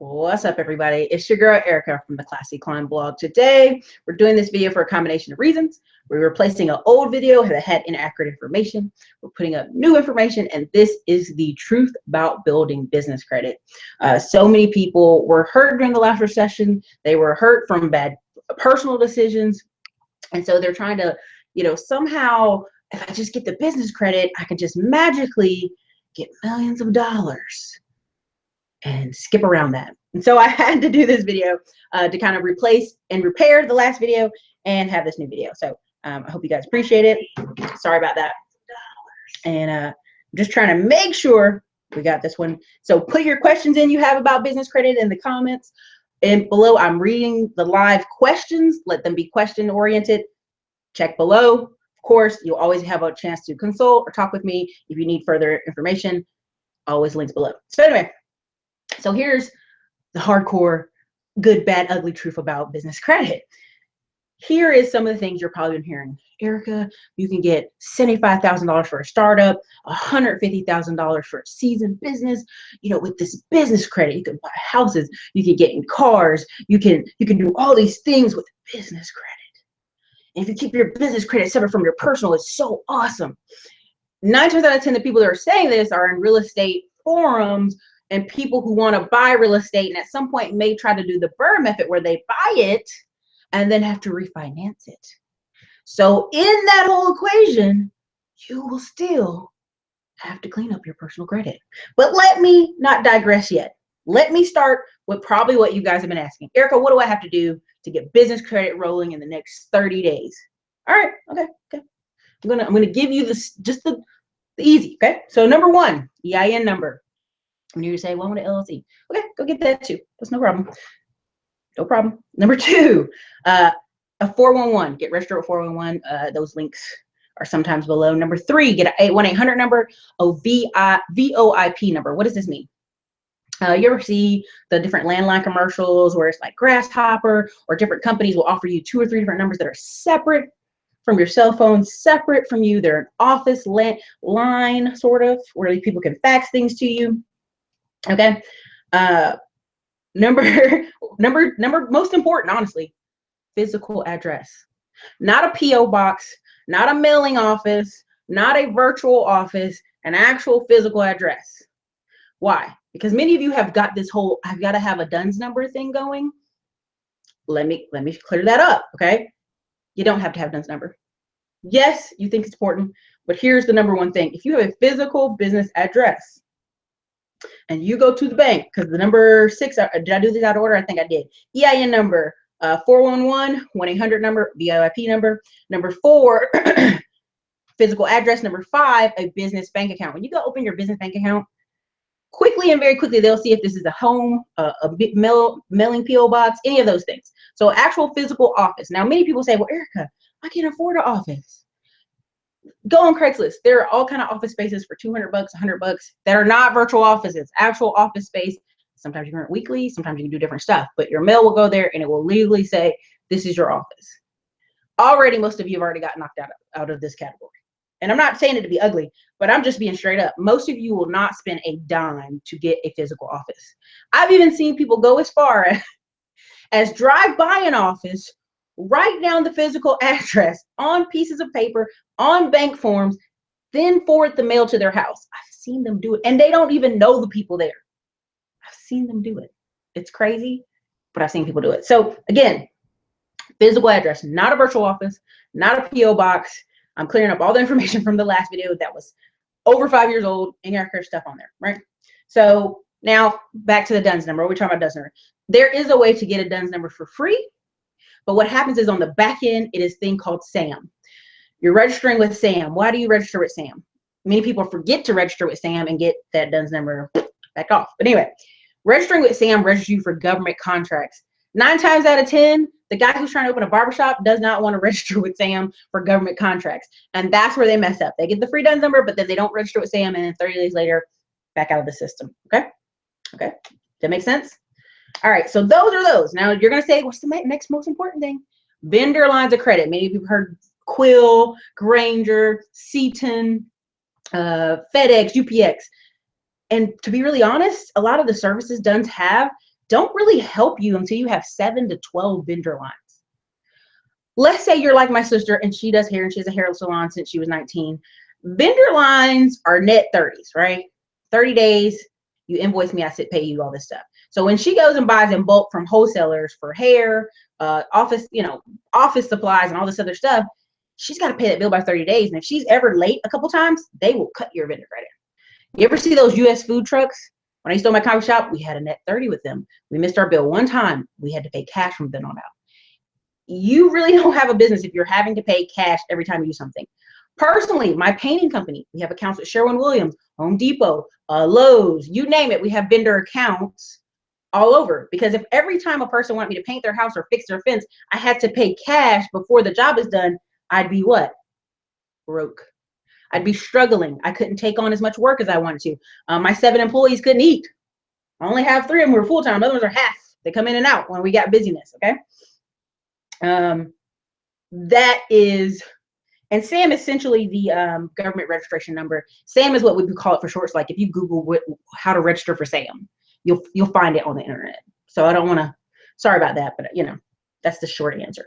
What's up, everybody? It's your girl Erica from the Classy Climb blog. Today, we're doing this video for a combination of reasons. We're replacing an old video that had inaccurate information. We're putting up new information, and this is the truth about building business credit. So many people were hurt during the last recession. They were hurt from bad personal decisions, and so they're trying to, somehow, if I just get the business credit, I can just magically get millions of dollars and skip around that. And so I had to do this video to kind of replace and repair the last video and have this new video. So I hope you guys appreciate it. Sorry about that. And I'm just trying to make sure we got this one. So put your questions in you have about business credit in the comments. And below, I'm reading the live questions. Let them be question oriented. Check below. Of course, you'll always have a chance to consult or talk with me if you need further information. Always links below. So anyway. So here's the hardcore, good, bad, ugly truth about business credit. Here is some of the things you're probably been hearing. Erica, you can get $75,000 for a startup, $150,000 for a seasoned business. With this business credit, you can buy houses, you can get in cars, you can do all these things with business credit. And if you keep your business credit separate from your personal, it's so awesome. 9 times out of 10, the people that are saying this are in real estate forums and people who want to buy real estate and at some point may try to do the BRRRR method where they buy it and then have to refinance it. So in that whole equation, you will still have to clean up your personal credit. But let me not digress yet. Let me start with probably what you guys have been asking. Erica, what do I have to do to get business credit rolling in the next 30 days? All right, okay. I'm gonna give you this just the easy, okay? So number 1, EIN number. When you say, well, I want an LLC. Okay, go get that too. That's no problem. No problem. Number 2, a 411. Get registered with 411. Those links are sometimes below. Number 3, get a 1-800 number, a VoIP number. What does this mean? You ever see the different landline commercials where it's like Grasshopper or different companies will offer you 2 or 3 different numbers that are separate from your cell phone, separate from you. They're an office line, sort of, where people can fax things to you. Okay. Number most important, honestly, physical address. Not a PO box, not a mailing office, not a virtual office, an actual physical address. Why? Because many of you have got this whole I've got to have a DUNS number thing going. Let me clear that up, okay? You don't have to have a DUNS number. Yes, you think it's important, but here's the number 1 thing. If you have a physical business address, and you go to the bank, because the number 6, did I do this out of order? I think I did. EIN number, 411, 1-800 number, VoIP number. Number 4, physical address. Number 5, a business bank account. When you go open your business bank account, very quickly, they'll see if this is a home, a mailing PO box, any of those things. So actual physical office. Now, many people say, well, Erica, I can't afford an office. Go on Craigslist. There are all kind of office spaces for $200, $100 that are not virtual offices, actual office space. Sometimes you can rent weekly, sometimes you can do different stuff, but your mail will go there and it will legally say, this is your office. Already, most of you have already got knocked out of this category. And I'm not saying it to be ugly, but I'm just being straight up. Most of you will not spend a dime to get a physical office. I've even seen people go as far as drive by an office, write down the physical address on pieces of paper, on bank forms, then forward the mail to their house. I've seen them do it, and they don't even know the people there. I've seen them do it. It's crazy, but I've seen people do it. So again, physical address, not a virtual office, not a PO box. I'm clearing up all the information from the last video that was over 5 years old, and your stuff on there, right? So now back to the DUNS number. We're talking about DUNS number. There is a way to get a DUNS number for free. But what happens is on the back end, it is a thing called SAM. You're registering with SAM. Why do you register with SAM? Many people forget to register with SAM and get that DUNS number back off. But anyway, registering with SAM registers you for government contracts. 9 times out of 10, the guy who's trying to open a barbershop does not want to register with SAM for government contracts. And that's where they mess up. They get the free DUNS number, but then they don't register with SAM, and then 30 days later, back out of the system. Okay? Okay? That makes sense? All right, so those are those. Now you're gonna say, what's the next most important thing? Vendor lines of credit. Many of you have heard Quill, Granger, Seaton, FedEx, UPX. And to be really honest, a lot of the services DUNS have don't really help you until you have 7 to 12 vendor lines. Let's say you're like my sister and she does hair and she has a hair salon since she was 19. Vendor lines are net 30s, right? 30 days, you invoice me, I sit, pay you, all this stuff. So when she goes and buys in bulk from wholesalers for hair, office, office supplies and all this other stuff, she's got to pay that bill by 30 days. And if she's ever late a couple times, they will cut your vendor credit. You ever see those US food trucks? When I used to own my coffee shop, we had a net 30 with them. We missed our bill one time. We had to pay cash from then on out. You really don't have a business if you're having to pay cash every time you do something. Personally, my painting company, we have accounts at Sherwin-Williams, Home Depot, Lowe's, you name it. We have vendor accounts all over, because if every time a person wanted me to paint their house or fix their fence, I had to pay cash before the job is done, I'd be what? Broke. I'd be struggling. I couldn't take on as much work as I wanted to. My 7 employees couldn't eat. I only have 3 of them who are full-time. The other ones are half. They come in and out when we got busyness, okay? That is, and SAM is essentially the government registration number. SAM is what we call it for short. So like if you Google how to register for SAM, you'll find it on the internet. So I don't want to, sorry about that, but that's the short answer.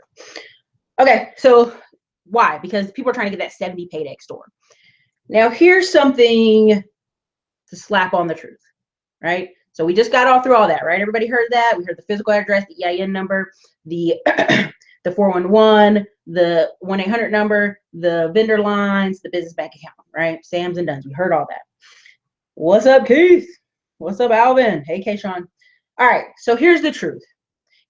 Okay, so why? Because people are trying to get that 70 payday store. Now here's something to slap on the truth, right? So we just got all through all that, right? Everybody heard that. We heard the physical address, the EIN number, the the 411, the 1-800 number, the vendor lines, the business bank account, right? Sam's and Dunn's. We heard all that. What's up, Keith? What's up, Alvin? Hey, Kayshawn. All right, so here's the truth.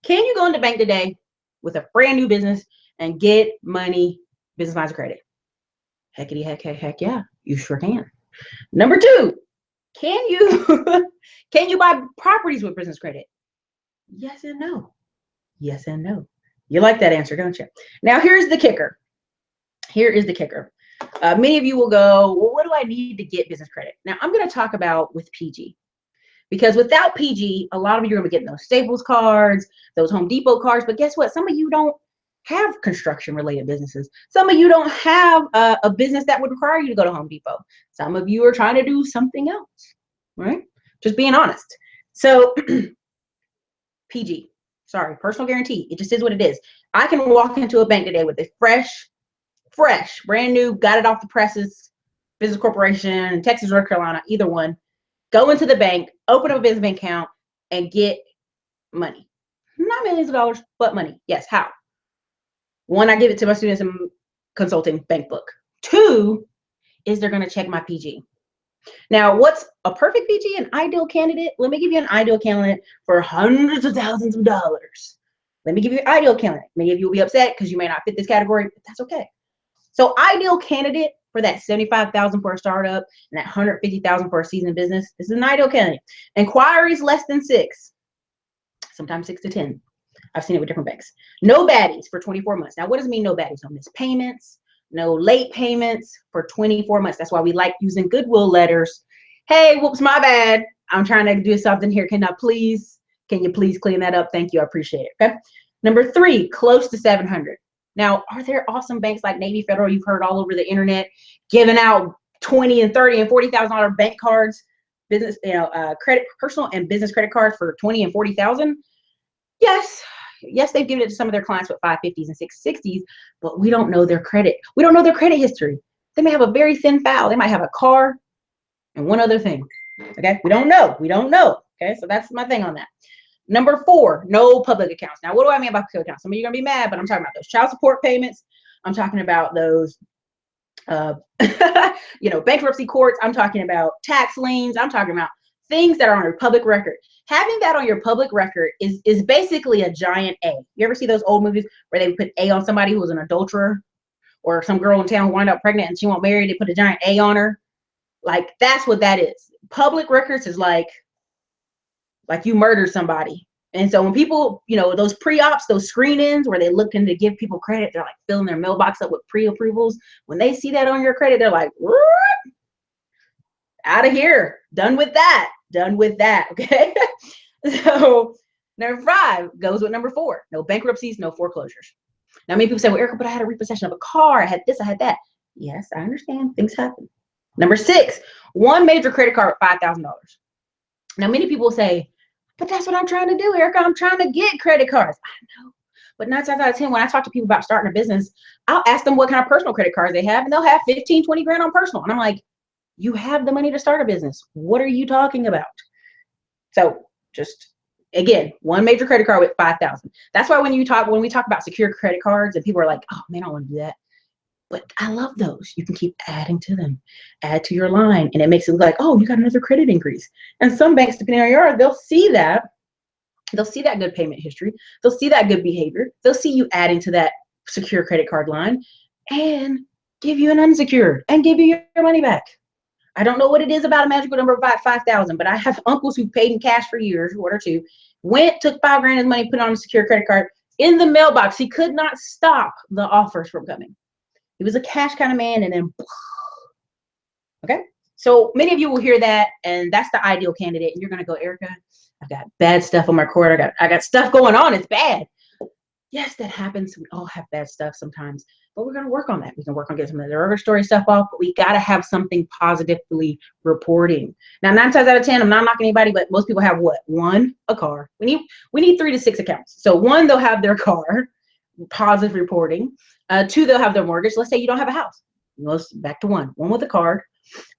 Can you go into bank today with a brand new business and get money, business lines of credit? Heckity heck yeah, you sure can. Number 2, can you buy properties with business credit? Yes and no. Yes and no. You like that answer, don't you? Now here's the kicker. Here is the kicker. Many of you will go, well, what do I need to get business credit? Now I'm going to talk about with PG, because without PG, a lot of you are going to be getting those Staples cards, those Home Depot cards. But guess what? Some of you don't have construction related businesses. Some of you don't have a business that would require you to go to Home Depot. Some of you are trying to do something else, right? Just being honest. So PG. Sorry, personal guarantee. It just is what it is. I can walk into a bank today with a fresh, brand new, got it off the presses, business corporation, Texas, North Carolina, either one. Go into the bank, open up a business bank account, and get money. Not millions of dollars, but money. Yes, how? 1, I give it to my students in consulting bank book. 2 is they're going to check my PG. Now, what's a perfect PG, an ideal candidate? Let me give you an ideal candidate for hundreds of thousands of dollars. Let me give you an ideal candidate. Many of you will be upset because you may not fit this category, but that's okay. So ideal candidate for that $75,000 for a startup and that $150,000 for a seasoned business, this is an ideal candidate. Inquiries less than 6, sometimes 6 to 10. I've seen it with different banks. No baddies for 24 months. Now, what does it mean no baddies? No missed payments. No late payments for 24 months. That's why we like using goodwill letters. Hey, whoops, my bad. I'm trying to do something here. Can you please clean that up? Thank you. I appreciate it. Okay. Number 3, close to 700. Now, are there awesome banks like Navy Federal you've heard all over the internet giving out $20,000 and $30,000 and $40,000 bank cards, business, credit, personal and business credit cards for $20,000 and $40,000? Yes, they've given it to some of their clients with 550s and 660s, but we don't know their credit. We don't know their credit history. They may have a very thin file. They might have a car and one other thing. Okay, we don't know. Okay, so that's my thing on that. Number 4, no public accounts. Now, what do I mean by public accounts? Some of you are gonna be mad, but I'm talking about those child support payments. I'm talking about those, bankruptcy courts. I'm talking about tax liens. I'm talking about things that are on your public record. Having that on your public record is basically a giant A. You ever see those old movies where they put A on somebody who was an adulterer, or some girl in town wound up pregnant and she won't marry, they put a giant A on her? Like, that's what that is. Public records is like you murdered somebody. And so when people, those pre-ops, those screen-ins where they looking to give people credit, they're like filling their mailbox up with pre-approvals. When they see that on your credit, they're like, what? Out of here. Done with that. Okay. So number 5 goes with number 4. No bankruptcies, no foreclosures. Now, many people say, well, Erica, but I had a repossession of a car. I had this, I had that. Yes, I understand. Things happen. Number 6, 1 major credit card with $5,000. Now, many people say, But that's what I'm trying to do, Erica. I'm trying to get credit cards. I know. But 9 times out of 10, when I talk to people about starting a business, I'll ask them what kind of personal credit cards they have, and they'll have 15, 20 grand on personal. And I'm like, you have the money to start a business. What are you talking about? So just, again, one major credit card with 5,000. That's why when we talk about secure credit cards and people are like, oh man, I don't want to do that. But I love those. You can keep adding to them, add to your line, and it makes it look like, oh, you got another credit increase. And some banks, depending on your, they'll see that. They'll see that good payment history. They'll see that good behavior. They'll see you adding to that secure credit card line and give you an unsecured and give you your money back. I don't know what it is about a magical number of 5,000, but I have uncles who paid in cash for years, one or two, took 5 grand of money, put it on a secure credit card in the mailbox. He could not stop the offers from coming. He was a cash kind of man, and then, okay? So many of you will hear that, and that's the ideal candidate, and you're gonna go, Erica, I've got bad stuff on my court. I got stuff going on. It's bad. Yes, that happens. We all have bad stuff sometimes, but we're going to work on that. We can work on getting some of the regular story stuff off, but we got to have something positively reporting. Now, 9 times out of 10, I'm not knocking anybody, but most people have what? 1, a car. We need 3 to 6 accounts. So 1, they'll have their car, positive reporting. 2, they'll have their mortgage. Let's say you don't have a house. Back to 1 with a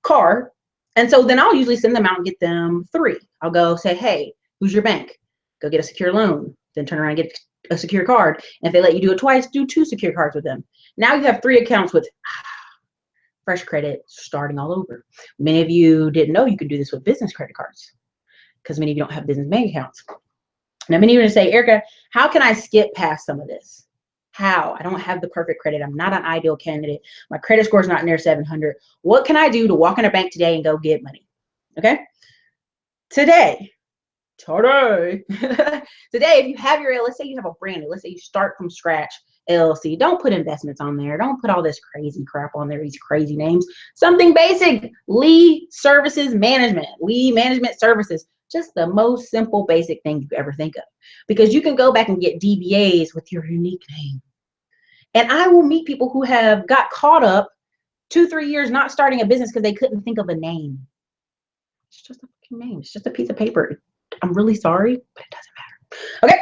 car. And so then I'll usually send them out and get them 3. I'll go say, hey, who's your bank? Go get a secure loan. Then turn around and get a secure card. And if they let you do it twice, do 2 secure cards with them. Now you have 3 accounts with fresh credit starting all over. Many of you didn't know you could do this with business credit cards because many of you don't have business bank accounts. Now, many of you are going to say, Erica, how can I skip past some of this? How? I don't have the perfect credit. I'm not an ideal candidate. My credit score is not near 700. What can I do to walk in a bank today and go get money? Okay. Today, if you have let's say you have a brand new, let's say you start from scratch LLC, don't put investments on there. Don't put all this crazy crap on there, these crazy names. Something basic, Lee Services Management, Lee Management Services. Just the most simple, basic thing you ever think of, because you can go back and get DBAs with your unique name. And I will meet people who have got caught up 2-3 years not starting a business because they couldn't think of a name. It's just a fucking name. It's just a piece of paper. I'm really sorry, but it doesn't matter. Okay,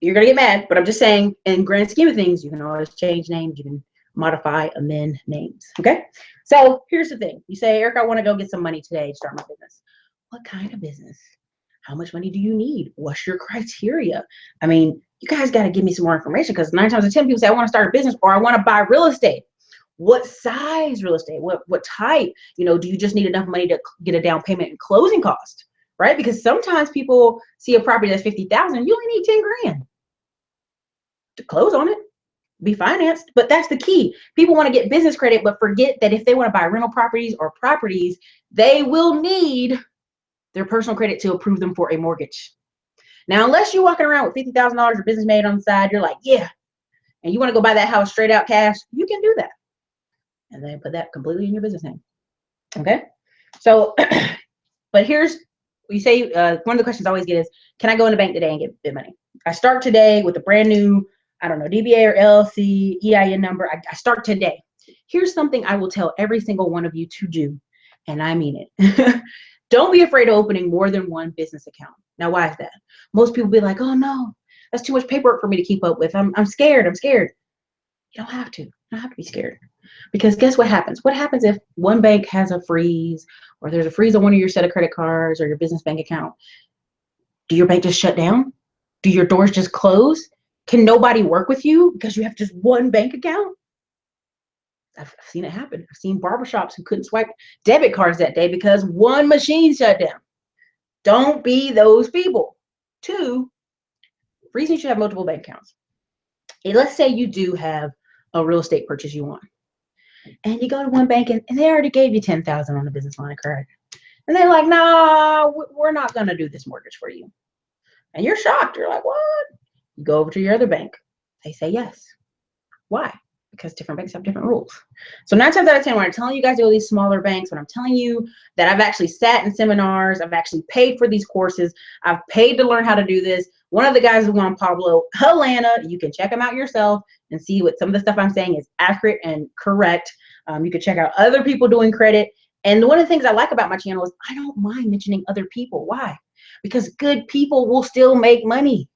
you're gonna get mad, but I'm just saying, in grand scheme of things, you can always change names. You can modify, amend names. Okay, so here's the thing. You say, Eric, I want to go get some money today to start my business. What kind of business? How much money do you need? What's your criteria? I mean, you guys got to give me some more information, because 9 times out of 10 people say, I want to start a business or I want to buy real estate. What size real estate? What type? You know, do you just need enough money to get a down payment and closing cost? Right? Because sometimes people see a property that's 50,000, you only need 10 grand to close on it, be financed. But that's the key. People want to get business credit, but forget that if they want to buy rental properties or properties, they will need their personal credit to approve them for a mortgage. Now, unless you're walking around with $50,000 of business made on the side, you're like, yeah, and you want to go buy that house straight out cash, you can do that. And then put that completely in your business name. Okay? So, but here's, you say, one of the questions I always get is, can I go in the bank today and get bid money? I start today with a brand new, I don't know, DBA or LLC, EIN number. I start today. Here's something I will tell every single one of you to do, and I mean it. Don't be afraid of opening more than one business account. Now, why is that? Most people be like, oh no, that's too much paperwork for me to keep up with. I'm scared. I'm scared. You don't have to. You don't have to be scared. Because guess what happens? What happens if one bank has a freeze, or there's a freeze on one of your set of credit cards or your business bank account? Do your bank just shut down? Do your doors just close? Can nobody work with you because you have just one bank account? I've seen it happen. I've seen barbershops who couldn't swipe debit cards that day because one machine shut down. Don't be those people. 2, reason you should have multiple bank accounts. Let's say you do have a real estate purchase you want, and you go to one bank and they already gave you $10,000 on the business line of credit, and they're like, nah, we're not going to do this mortgage for you. And you're shocked. You're like, what? You go over to your other bank. They say yes. Why? Because different banks have different rules. So 9 times out of 10, when I'm telling you guys to go to these smaller banks, when I'm telling you that I've actually sat in seminars, I've actually paid for these courses, I've paid to learn how to do this. One of the guys is Juan Pablo Atlanta. You can check him out yourself and see what some of the stuff I'm saying is accurate and correct. You can check out other people doing credit. And one of the things I like about my channel is I don't mind mentioning other people. Why? Because good people will still make money.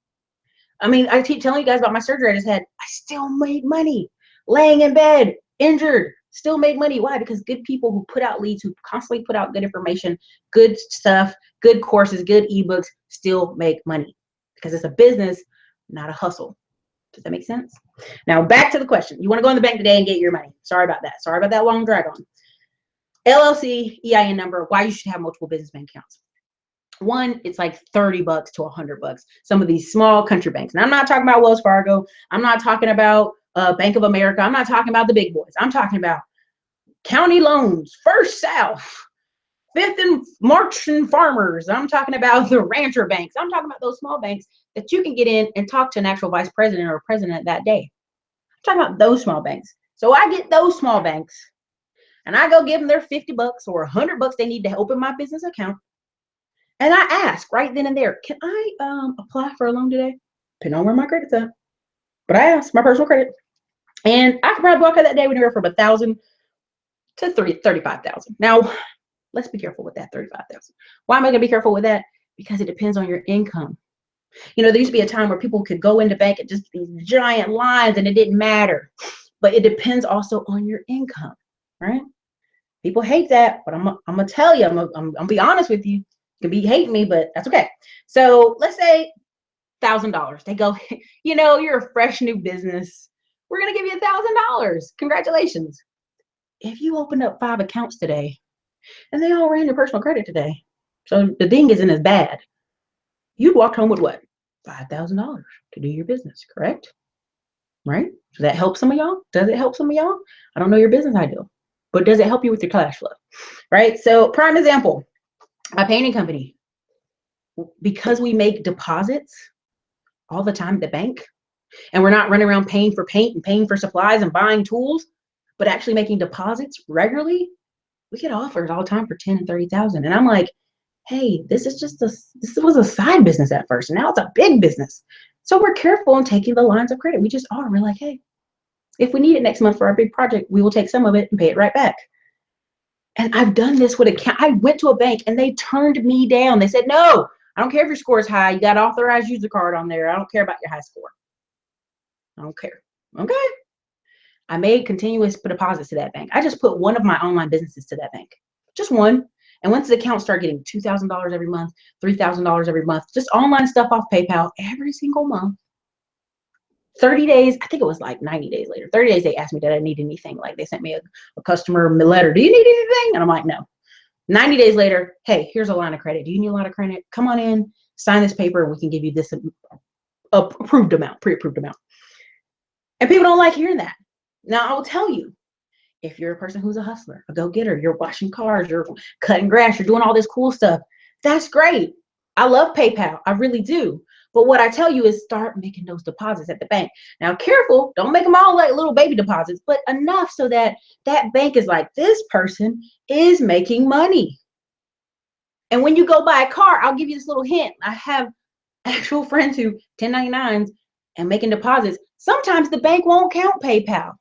I mean, I keep telling you guys about my surgery I just had. I still made money. Laying in bed, injured, still made money. Why? Because good people who put out leads, who constantly put out good information, good stuff, good courses, good ebooks, still make money. Because it's a business, not a hustle. Does that make sense? Now, back to the question. You want to go in the bank today and get your money. Sorry about that. Sorry about that long drag on. LLC, EIN number, why you should have multiple business bank accounts. One, it's like $30 to $100. Some of these small country banks. And I'm not talking about Wells Fargo. I'm not talking about Bank of America. I'm not talking about the big boys. I'm talking about County Loans, First South, Fifth and March and Farmers. I'm talking about the rancher banks. I'm talking about those small banks that you can get in and talk to an actual vice president or president that day. I'm talking about those small banks. So I get those small banks and I go give them their $50 or $100 they need to open my business account. And I ask right then and there, can I apply for a loan today? Depending on where my credit's at. But I asked my personal credit. And I could probably walk out that day anywhere from $1,000 to $35,000. Now, let's be careful with that $35,000. Why am I going to be careful with that? Because it depends on your income. You know, there used to be a time where people could go into bank and just these giant lines and it didn't matter. But it depends also on your income, right? People hate that, but I'm going to tell you, I'm going to be honest with you. You can be hating me, but that's okay. So let's say $1,000. They go, you know, you're a fresh new business. We're going to give you $1,000. Congratulations. If you opened up 5 accounts today and they all ran your personal credit today, so the ding isn't as bad, you'd walk home with what? $5,000 to do your business, correct? Right? Does that help some of y'all? Does it help some of y'all? I don't know your business ideal, but does it help you with your cash flow? Right? So prime example, my painting company, because we make deposits all the time at the bank, and we're not running around paying for paint and paying for supplies and buying tools, but actually making deposits regularly, we get offers all the time for 10 and 30,000. And I'm like, hey, this was a side business at first, and now it's a big business. So we're careful in taking the lines of credit. We just are. We're like, hey, if we need it next month for our big project, we will take some of it and pay it right back. And I've done this with account. I went to a bank and they turned me down. They said, no, I don't care if your score is high. You got authorized user card on there. I don't care about your high score. I don't care. Okay. I made continuous deposits to that bank. I just put one of my online businesses to that bank. Just one. And once the account started getting $2,000 every month, $3,000 every month, just online stuff off PayPal every single month. 30 days, I think it was like 90 days later. 30 days, they asked me, did I need anything? Like they sent me a customer letter. Do you need anything? And I'm like, no. 90 days later, hey, here's a line of credit. Do you need a line of credit? Come on in, sign this paper, and we can give you this approved amount, pre-approved amount. And people don't like hearing that. Now, I will tell you, if you're a person who's a hustler, a go-getter, you're washing cars, you're cutting grass, you're doing all this cool stuff, that's great. I love PayPal. I really do. But what I tell you is start making those deposits at the bank. Now, careful, don't make them all like little baby deposits, but enough so that that bank is like, this person is making money. And when you go buy a car, I'll give you this little hint. I have actual friends who 1099s and making deposits. Sometimes the bank won't count PayPal.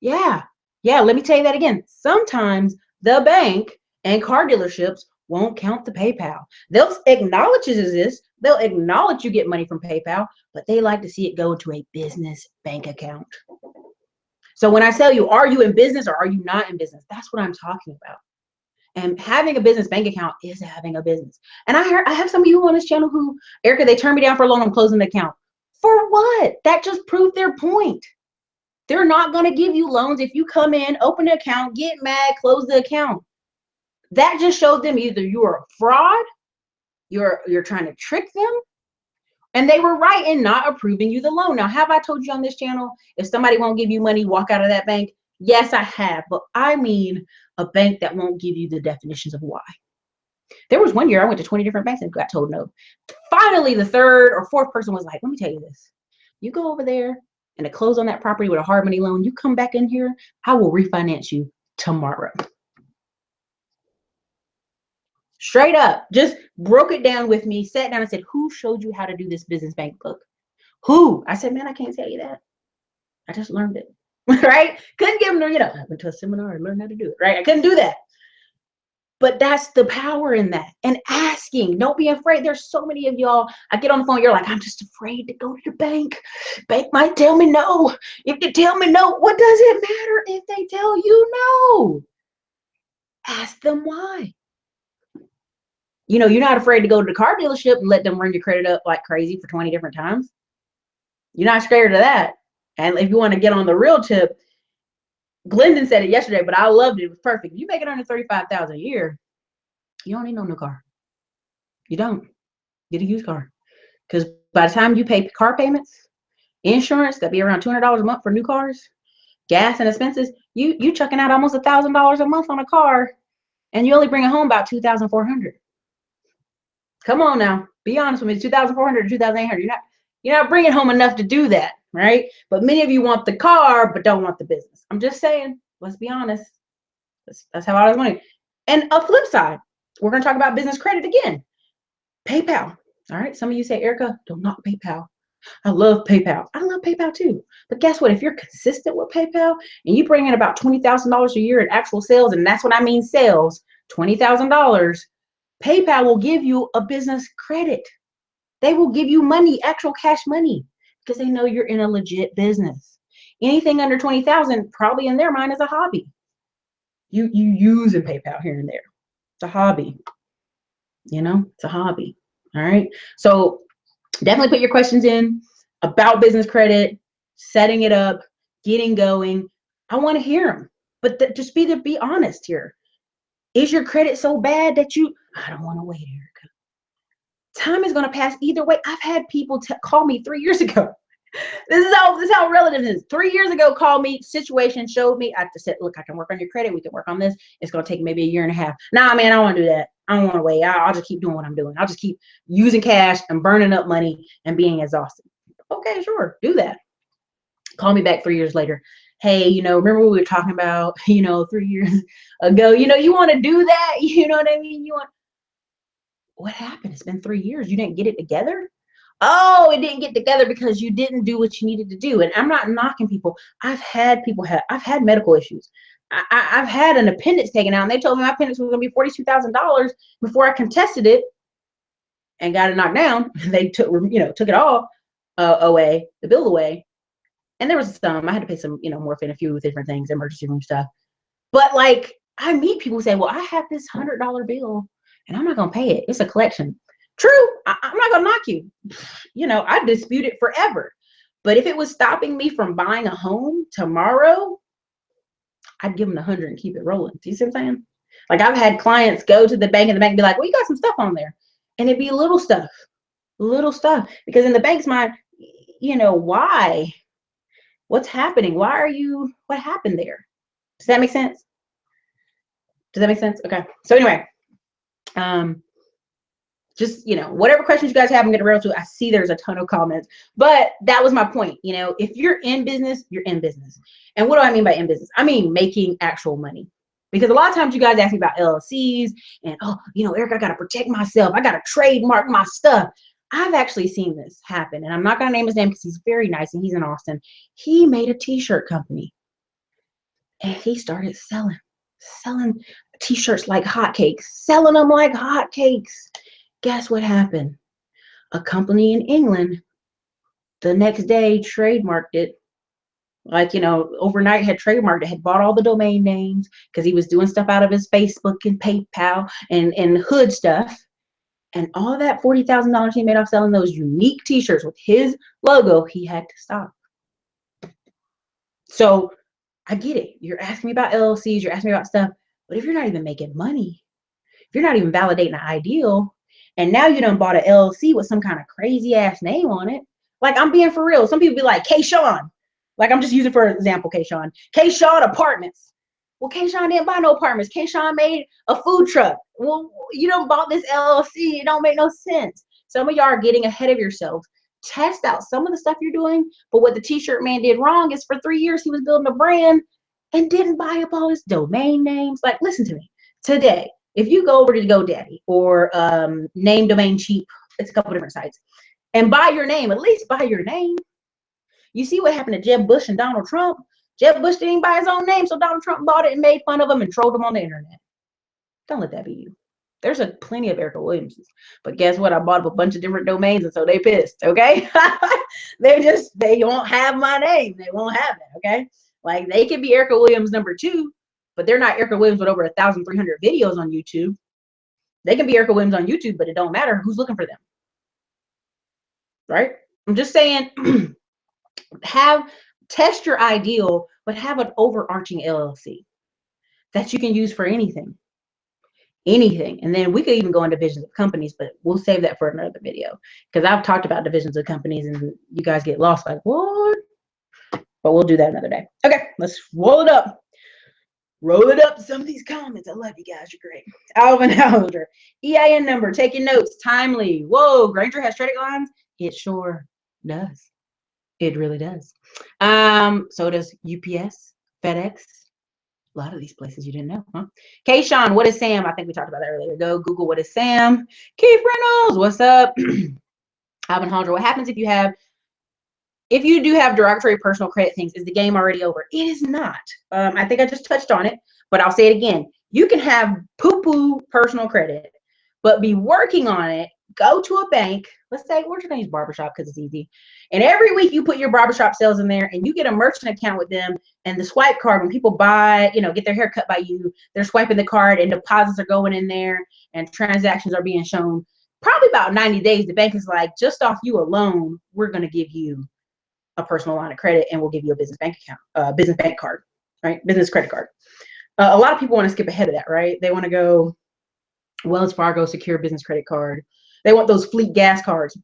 Yeah, let me tell you that again. Sometimes the bank and car dealerships won't count the PayPal. They'll acknowledge it as this. They'll acknowledge you get money from PayPal, but they like to see it go into a business bank account. So when I tell you, are you in business or are you not in business? That's what I'm talking about. And having a business bank account is having a business. And I have some of you on this channel who, Erica, they turned me down for a loan. I'm closing the account. For what? That just proved their point. They're not going to give you loans if you come in, open an account, get mad, close the account. That just showed them either you are a fraud, you're trying to trick them, and they were right in not approving you the loan. Now, have I told you on this channel, if somebody won't give you money, walk out of that bank? Yes, I have, but I mean a bank that won't give you the definitions of why. There was one year I went to 20 different banks and got told no. Finally, the third or fourth person was like, let me tell you this. You go over there and to close on that property with a hard money loan, you come back in here, I will refinance you tomorrow. Straight up, just broke it down with me, sat down and said, who showed you how to do this business bank book? Who? I said, man, I can't tell you that. I just learned it, right? Couldn't give them, I went to a seminar and learned how to do it, right? I couldn't do that. But that's the power in that. And asking, don't be afraid. There's so many of y'all, I get on the phone, you're like, I'm just afraid to go to the bank. Bank might tell me no. If they tell me no, what does it matter if they tell you no? Ask them why. You know, you're not afraid to go to the car dealership and let them run your credit up like crazy for 20 different times. You're not scared of that. And if you want to get on the real tip, Glendon said it yesterday, but I loved it. It was perfect. You make it under $35,000 a year, you don't need no new car. You don't. Get a used car. Because by the time you pay car payments, insurance, that'd be around $200 a month for new cars, gas and expenses, you chucking out almost $1,000 a month on a car, and you only bring it home about $2,400. Come on now, be honest with me. $2,400 or $2,800. You're not bringing home enough to do that, right? But many of you want the car, but don't want the business. I'm just saying. Let's be honest. That's how I was wondering. And a flip side, we're going to talk about business credit again. PayPal. All right. Some of you say, Erica, don't knock PayPal. I love PayPal. I love PayPal too. But guess what? If you're consistent with PayPal and you bring in about $20,000 a year in actual sales, and that's what I mean sales, $20,000, PayPal will give you a business credit. They will give you money, actual cash money, because they know you're in a legit business. Anything under 20,000, probably in their mind, is a hobby. You using PayPal here and there. It's a hobby. You know, it's a hobby. All right. So definitely put your questions in about business credit, setting it up, getting going. I want to hear them, but just be honest here. Is your credit so bad that I don't want to wait, Erica? Time is going to pass either way. I've had people call me 3 years ago. This is how relative it is. 3 years ago, called me, situation showed me. I just said, look, I can work on your credit. We can work on this. It's going to take maybe a year and a half. Nah, man, I don't want to do that. I don't want to wait. I'll just keep doing what I'm doing. I'll just keep using cash and burning up money and being exhausted. Okay, sure. Do that. Call me back 3 years later. Hey, remember what we were talking about, 3 years ago, you want to do that? You know what I mean? What happened? It's been 3 years. You didn't get it together? Oh, it didn't get together because you didn't do what you needed to do. And I'm not knocking people. I've had medical issues. I've had an appendix taken out, and they told me my appendix was going to be $42,000 before I contested it and got it knocked down. They took it all away, the bill away. And there was I had to pay some, morphine, a few different things, emergency room stuff. But like, I meet people who say, well, I have this $100 bill and I'm not going to pay it. It's a collection. True. I'm not going to knock you. I dispute it forever. But if it was stopping me from buying a home tomorrow, I'd give them the 100 and keep it rolling. Do you see what I'm saying? Like, I've had clients go to the bank and the bank be like, well, you got some stuff on there. And it'd be little stuff. Because in the bank's mind, why? What's happening? What happened there? Does that make sense? Okay. So anyway, just, whatever questions you guys have, I'm going to rail to. I see there's a ton of comments, but that was my point. If you're in business, you're in business. And what do I mean by in business? I mean making actual money. Because a lot of times you guys ask me about LLCs and, Eric, I got to protect myself. I got to trademark my stuff. I've actually seen this happen, and I'm not going to name his name because he's very nice and he's in Austin. He made a t-shirt company, and he started selling t-shirts like hotcakes, selling them like hotcakes. Guess what happened? A company in England the next day trademarked it. Like, overnight had trademarked it, had bought all the domain names because he was doing stuff out of his Facebook and PayPal and hood stuff. And all that $40,000 he made off selling those unique t-shirts with his logo, he had to stop. So I get it. You're asking me about LLCs, you're asking me about stuff, but if you're not even making money, if you're not even validating an ideal, and now you done bought an LLC with some kind of crazy ass name on it, like, I'm being for real. Some people be like, K-Shawn. Like, I'm just using for example, K-Shawn. K-Shawn Apartments. Well, K-Shawn didn't buy no apartments. K-Shawn made a food truck. Well, you done bought this LLC. It don't make no sense. Some of y'all are getting ahead of yourselves. Test out some of the stuff you're doing. But what the t-shirt man did wrong is for 3 years, he was building a brand and didn't buy up all his domain names. Like, listen to me. Today, if you go over to GoDaddy or Name Domain Cheap, it's a couple different sites, and buy your name, at least buy your name. You see what happened to Jeb Bush and Donald Trump? Jeb Bush didn't buy his own name, so Donald Trump bought it and made fun of him and trolled him on the internet. Don't let that be you. There's plenty of Erica Williamses, but guess what? I bought up a bunch of different domains, and so they pissed. Okay, they won't have my name. They won't have it. Okay, like they could be Erica Williams #2, but they're not Erica Williams with over 1,300 videos on YouTube. They can be Erica Williams on YouTube, but it don't matter who's looking for them, right? I'm just saying, test your ideal, but have an overarching LLC that you can use for anything. And then we could even go into divisions of companies, but we'll save that for another video, because I've talked about divisions of companies and you guys get lost like, what? But we'll do that another day. Okay, let's roll it up. Roll it up to some of these comments. I love you guys. You're great. Alvin Hauser. EIN number. Taking notes. Timely. Whoa, Granger has credit lines? It sure does. It really does. So does UPS, FedEx. A lot of these places you didn't know, huh? Kayshawn, what is Sam? I think we talked about that earlier. Go Google what is Sam. Keith Reynolds, what's up? Alvin Hauser, what happens if you do have derogatory personal credit things? Is the game already over? It is not. I think I just touched on it, but I'll say it again. You can have poo-poo personal credit, but be working on it. Go to a bank. Let's say we're just gonna use barbershop because it's easy. And every week you put your barbershop sales in there, and you get a merchant account with them. And the swipe card, when people buy, get their hair cut by you, they're swiping the card, and deposits are going in there, and transactions are being shown. Probably about 90 days, the bank is like, just off you alone, we're gonna give you a personal line of credit, and we'll give you a business bank account, business bank card, right? Business credit card. A lot of people want to skip ahead of that, right? They want to go Wells Fargo secure business credit card. They want those fleet gas cards.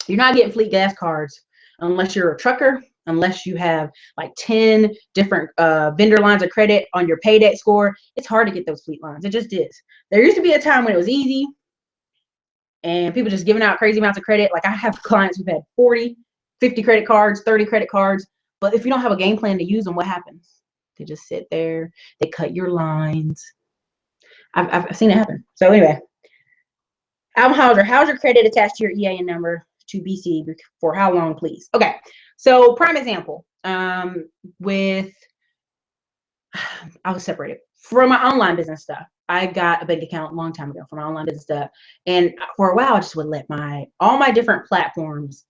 You're not getting fleet gas cards unless you're a trucker, unless you have like 10 different vendor lines of credit on your paydex score. It's hard to get those fleet lines. It just is. There used to be a time when it was easy and people just giving out crazy amounts of credit. Like I have clients who've had 40, 50 credit cards, 30 credit cards. But if you don't have a game plan to use them, what happens? They just sit there. They cut your lines. I've seen it happen. So anyway, Alvin Hauser, how's your credit attached to your EIN number to BC for how long, please? Okay, so prime example, I'll separate it. For my online business stuff, I got a bank account a long time ago for my online business stuff. And for a while, I just would let all my different platforms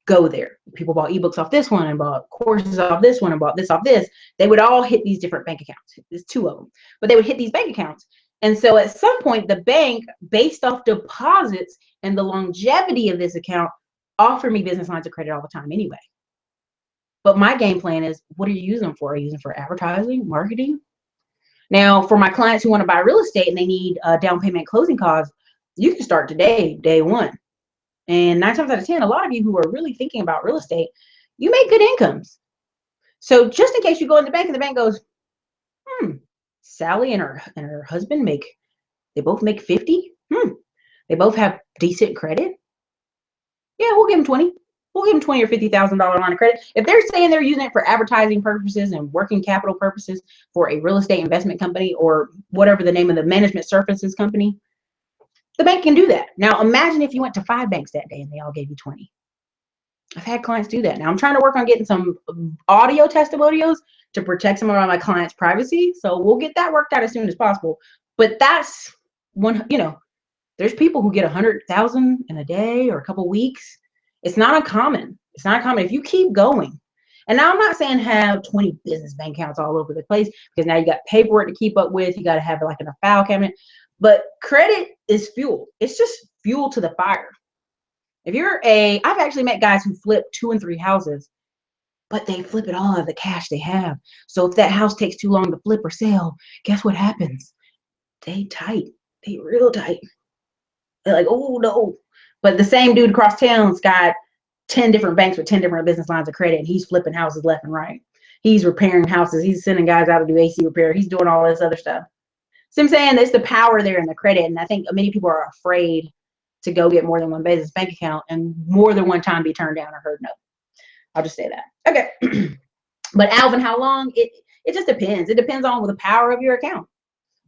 go there. People bought ebooks off this one and bought courses off this one and bought this off this. They would all hit these different bank accounts. There's 2 of them, but they would hit these bank accounts. And so at some point, the bank, based off deposits and the longevity of this account, offered me business lines of credit all the time anyway. But my game plan is, what are you using them for? Are you using them for advertising, marketing? Now, for my clients who want to buy real estate and they need down payment closing costs, you can start today, day one. And 9 times out of 10, a lot of you who are really thinking about real estate, you make good incomes. So just in case you go in the bank and the bank goes, Sally and her husband they both make 50. They both have decent credit. Yeah, we'll give them 20. We'll give them $20,000 or $50,000 line of credit. If they're saying they're using it for advertising purposes and working capital purposes for a real estate investment company or whatever the name of the management services company, the bank can do that. Now, imagine if you went to 5 banks that day and they all gave you 20. I've had clients do that. Now, I'm trying to work on getting some audio testimonials to protect some of my clients' privacy. So we'll get that worked out as soon as possible. But that's one, there's people who get 100,000 in a day or a couple weeks. It's not uncommon. It's not uncommon if you keep going. And now I'm not saying have 20 business bank accounts all over the place, because now you got paperwork to keep up with. You got to have like in a file cabinet. But credit is fuel. It's just fuel to the fire. I've actually met guys who flip 2 and 3 houses, but they flip it all out of the cash they have. So if that house takes too long to flip or sell, guess what happens? They tight. They real tight. They're like, oh no. But the same dude across town's got 10 different banks with 10 different business lines of credit, and he's flipping houses left and right. He's repairing houses. He's sending guys out to do AC repair. He's doing all this other stuff. So I'm saying there's the power there in the credit, and I think many people are afraid to go get more than one business bank account and more than one time be turned down or heard no. I'll just say that. Okay. But Alvin, how long? It just depends. It depends on the power of your account.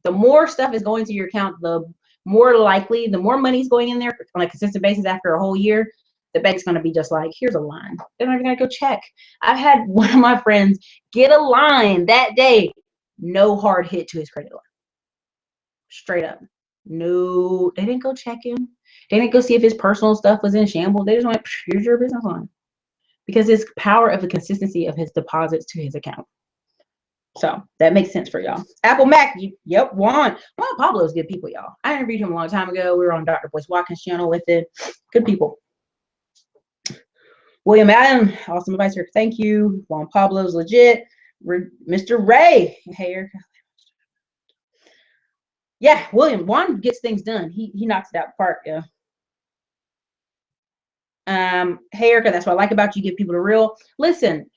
The more stuff is going to your account, the more likely, the more money's going in there on a consistent basis after a whole year, the bank's going to be just like, here's a line. They're not even going to go check. I've had one of my friends get a line that day, no hard hit to his credit line. Straight up. No, they didn't go check him. They didn't go see if his personal stuff was in shambles. They just went, here's your business line. Because it's power of the consistency of his deposits to his account. So that makes sense for y'all. Apple Mac, yep, Juan Pablo's good people, y'all. I interviewed him a long time ago. We were on Dr. Boyce Watkins' channel with it. Good people. William Adam, awesome advice here. Thank you. Juan Pablo's legit. Mr. Ray. Hey, Erica. Yeah, Juan gets things done. He knocks it out the park, yeah. Hey, Erica, that's what I like about you. Give people the real. Listen,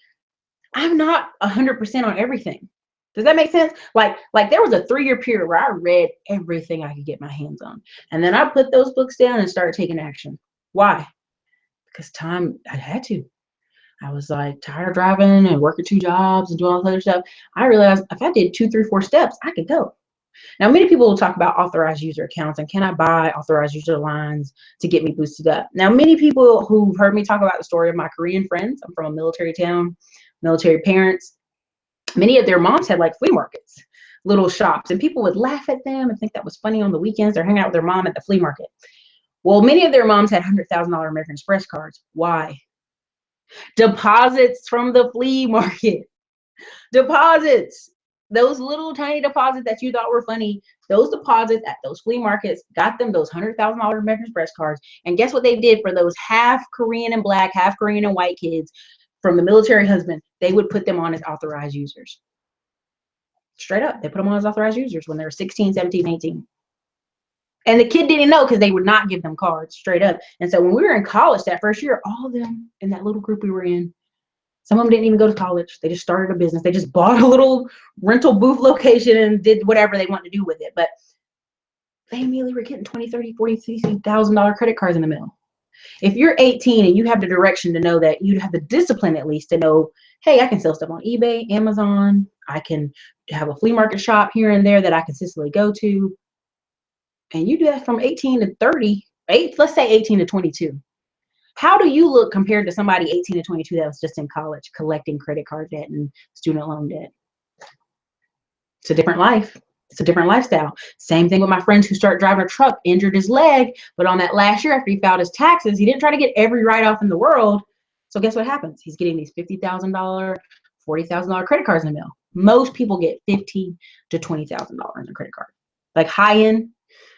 I'm not 100% on everything. Does that make sense? Like there was a 3-year period where I read everything I could get my hands on. And then I put those books down and started taking action. Why? Because I had to. I was like tired of driving and working 2 jobs and doing all this other stuff. I realized if I did 2, 3, 4 steps, I could go. Now, many people will talk about authorized user accounts and can I buy authorized user lines to get me boosted up? Now, many people who've heard me talk about the story of my Korean friends, I'm from a military town, military parents, many of their moms had like flea markets, little shops, and people would laugh at them and think that was funny on the weekends. They're hanging out with their mom at the flea market. Well, many of their moms had $100,000 American Express cards. Why? Deposits from the flea market. Deposits. Those little tiny deposits that you thought were funny, those deposits at those flea markets got them those $100,000 American Express cards. And guess what they did for those half Korean and black, half Korean and white kids from the military husband? They would put them on as authorized users. Straight up. They put them on as authorized users when they were 16, 17, 18. And the kid didn't know because they would not give them cards, straight up. And so when we were in college that first year, all of them in that little group we were in, some of them didn't even go to college. They just started a business. They just bought a little rental booth location and did whatever they wanted to do with it. But they immediately were getting $20,000, $30,000, $40,000, $50,000 credit cards in the mail. If you're 18 and you have the direction to know that, you have the discipline at least to know, hey, I can sell stuff on eBay, Amazon. I can have a flea market shop here and there that I consistently go to. And you do that from 18 to 30, let's say 18 to 22. How do you look compared to somebody 18 to 22 that was just in college collecting credit card debt and student loan debt? It's a different life. It's a different lifestyle. Same thing with my friends who started driving a truck, injured his leg, but on that last year after he filed his taxes, he didn't try to get every write-off in the world. So guess what happens? He's getting these $50,000, $40,000 credit cards in the mail. Most people get $15,000 to $20,000 in a credit card. Like high-end.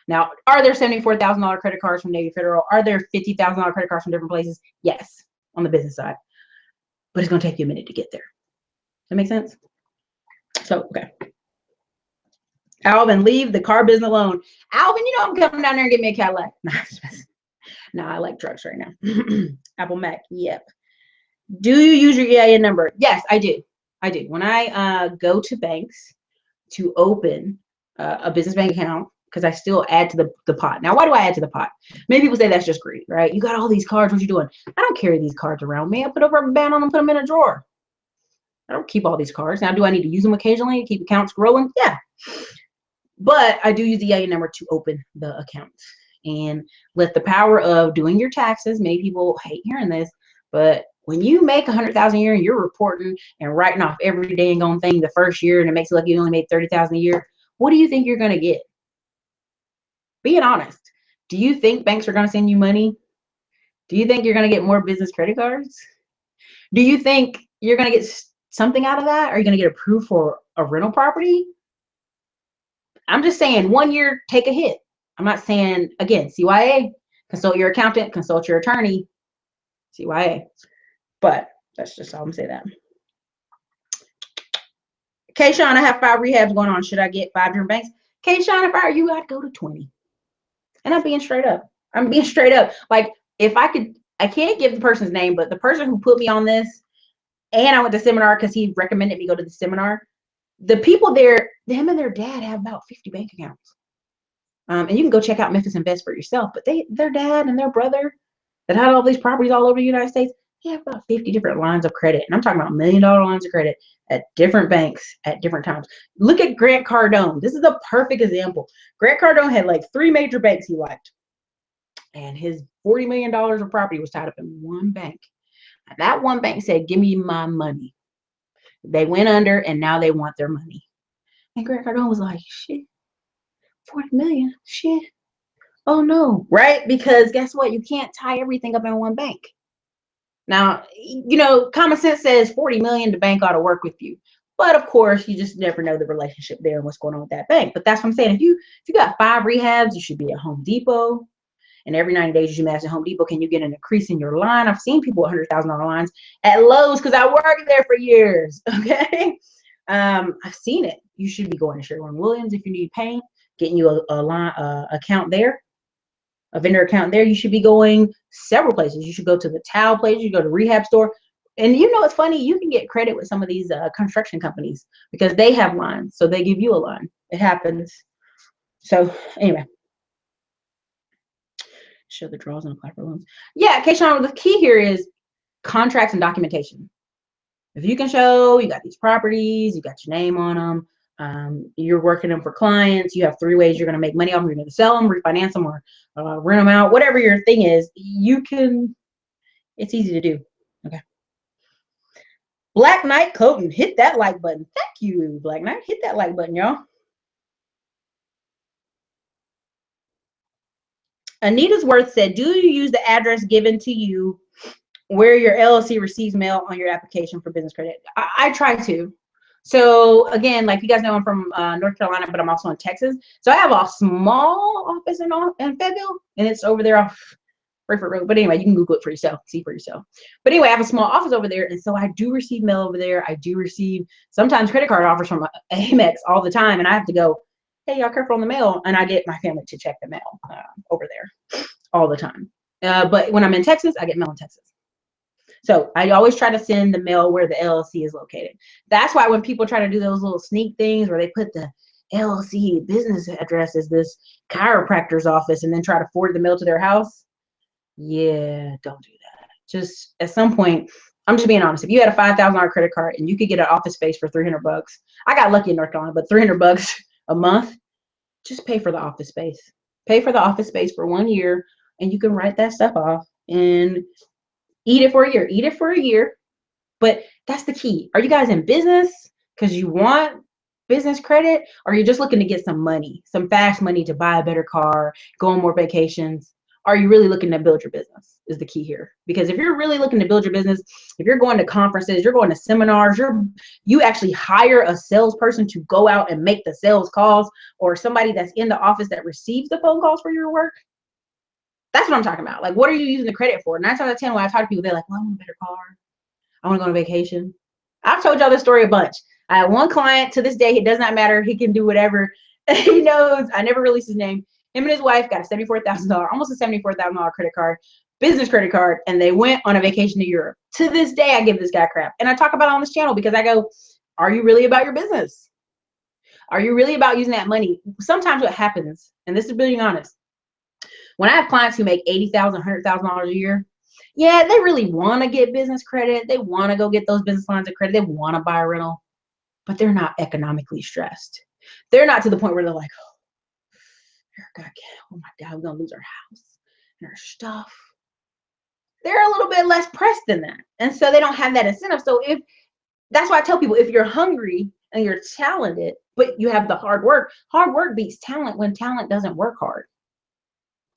Now, are there $74,000 credit cards from Navy Federal? Are there $50,000 credit cards from different places? Yes, on the business side. But it's going to take you a minute to get there. That make sense? So, okay. Alvin, leave the car business alone. Alvin, you know I'm coming down there and get me a Cadillac. Nah, I like trucks right now. Apple Mac, yep. Do you use your EIN number? Yes, I do. I do. When I go to banks to open a business bank account, because I still add to the pot. Now, why do I add to the pot? Many people say that's just greed, right? You got all these cards. What you doing? I don't carry these cards around me. I put a rubber band on them, put them in a drawer. I don't keep all these cards. Now, do I need to use them occasionally to keep accounts growing? Yeah. But I do use the EIN number to open the account and let the power of doing your taxes. Many people hate hearing this, but when you make $100,000 a year and you're reporting and writing off every dang on thing the first year and it makes it look like you only made $30,000 a year, what do you think you're going to get? Being honest, do you think banks are going to send you money? Do you think you're going to get more business credit cards? Do you think you're going to get something out of that? Are you going to get approved for a rental property? I'm just saying 1 year, take a hit. I'm not saying, again, CYA, consult your accountant, consult your attorney, CYA. But that's just all I'm saying that. Kayshawn, I have 5 rehabs going on. Should I get 5 different banks? Kayshawn, if I were you, I'd go to 20. And I'm being straight up. I'm being straight up. Like, if I could, I can't give the person's name, but the person who put me on this, and I went to seminar because he recommended me go to the seminar. The people there, them and their dad have about 50 bank accounts. And you can go check out Memphis Invest for yourself. But their dad and their brother that had all these properties all over the United States, they have about 50 different lines of credit. And I'm talking about $1 million lines of credit at different banks at different times. Look at Grant Cardone. This is a perfect example. Grant Cardone had like 3 major banks he liked. And his $40 million of property was tied up in one bank. And that one bank said, give me my money. They went under and now they want their money. And Grant Cardone was like, shit, 40 million, shit. Oh no, right? Because guess what? You can't tie everything up in one bank. Now, common sense says 40 million, the bank ought to work with you. But of course, you just never know the relationship there and what's going on with that bank. But that's what I'm saying. If you got 5 rehabs, you should be at Home Depot. And every 90 days, you should ask at Home Depot, can you get an increase in your line? I've seen people with $100,000 lines at Lowe's because I worked there for years. Okay. I've seen it. You should be going to Sherwin-Williams if you need paint, getting you a line account there. A vendor account there. You should be going several places. You should go to the towel place. You go to rehab store. And it's funny, you can get credit with some of these construction companies because they have lines. So they give you a line. It happens. So anyway. Show the draws and apply for loans. Yeah, Kayshawn, the key here is contracts and documentation. If you can show you got these properties, you got your name on them, you're working them for clients, you have 3 ways you're going to make money off them. You're going to sell them, refinance them, or rent them out, whatever your thing is, it's easy to do. Okay. Black Knight Coating, hit that like button. Thank you, Black Knight. Hit that like button, y'all. Anita's Worth said, do you use the address given to you where your LLC receives mail on your application for business credit? I try to. So again, like you guys know, I'm from North Carolina, but I'm also in Texas. So I have a small office in Fayetteville, and it's over there off Rayford Road. But anyway, you can Google it for yourself, see for yourself. But anyway, I have a small office over there, and so I do receive mail over there. I do receive sometimes credit card offers from Amex all the time, and I have to go, hey, y'all careful on the mail, and I get my family to check the mail over there all the time. But when I'm in Texas, I get mail in Texas. So I always try to send the mail where the LLC is located. That's why when people try to do those little sneak things where they put the LLC business address as this chiropractor's office and then try to forward the mail to their house, yeah, don't do that. Just at some point, I'm just being honest. If you had a $5,000 credit card and you could get an office space for $300, I got lucky in North Carolina, but $300 a month, just pay for the office space. Pay for the office space for 1 year, and you can write that stuff off and eat it for a year. Eat it for a year. But that's the key. Are you guys in business because you want business credit, or are you just looking to get some money, some fast money to buy a better car, go on more vacations? Are you really looking to build your business is the key here. Because if you're really looking to build your business, if you're going to conferences, you're going to seminars, you actually hire a salesperson to go out and make the sales calls, or somebody that's in the office that receives the phone calls for your work. That's what I'm talking about. Like, what are you using the credit for? 9 times out of 10, when I talk to people, they're like, well, I want a better car. I want to go on vacation. I've told y'all this story a bunch. I have one client to this day. It does not matter. He can do whatever. He knows. I never released his name. Him and his wife got a $74,000, almost a $74,000 credit card, business credit card, and they went on a vacation to Europe. To this day, I give this guy crap. And I talk about it on this channel because I go, are you really about your business? Are you really about using that money? Sometimes what happens, and this is being honest, when I have clients who make $80,000, $100,000 a year, yeah, they really want to get business credit. They want to go get those business lines of credit. They want to buy a rental, but they're not economically stressed. They're not to the point where they're like, oh my God, we're going to lose our house and our stuff. They're a little bit less pressed than that. And so they don't have that incentive. So that's why I tell people, if you're hungry and you're talented, but you have the hard work beats talent when talent doesn't work hard.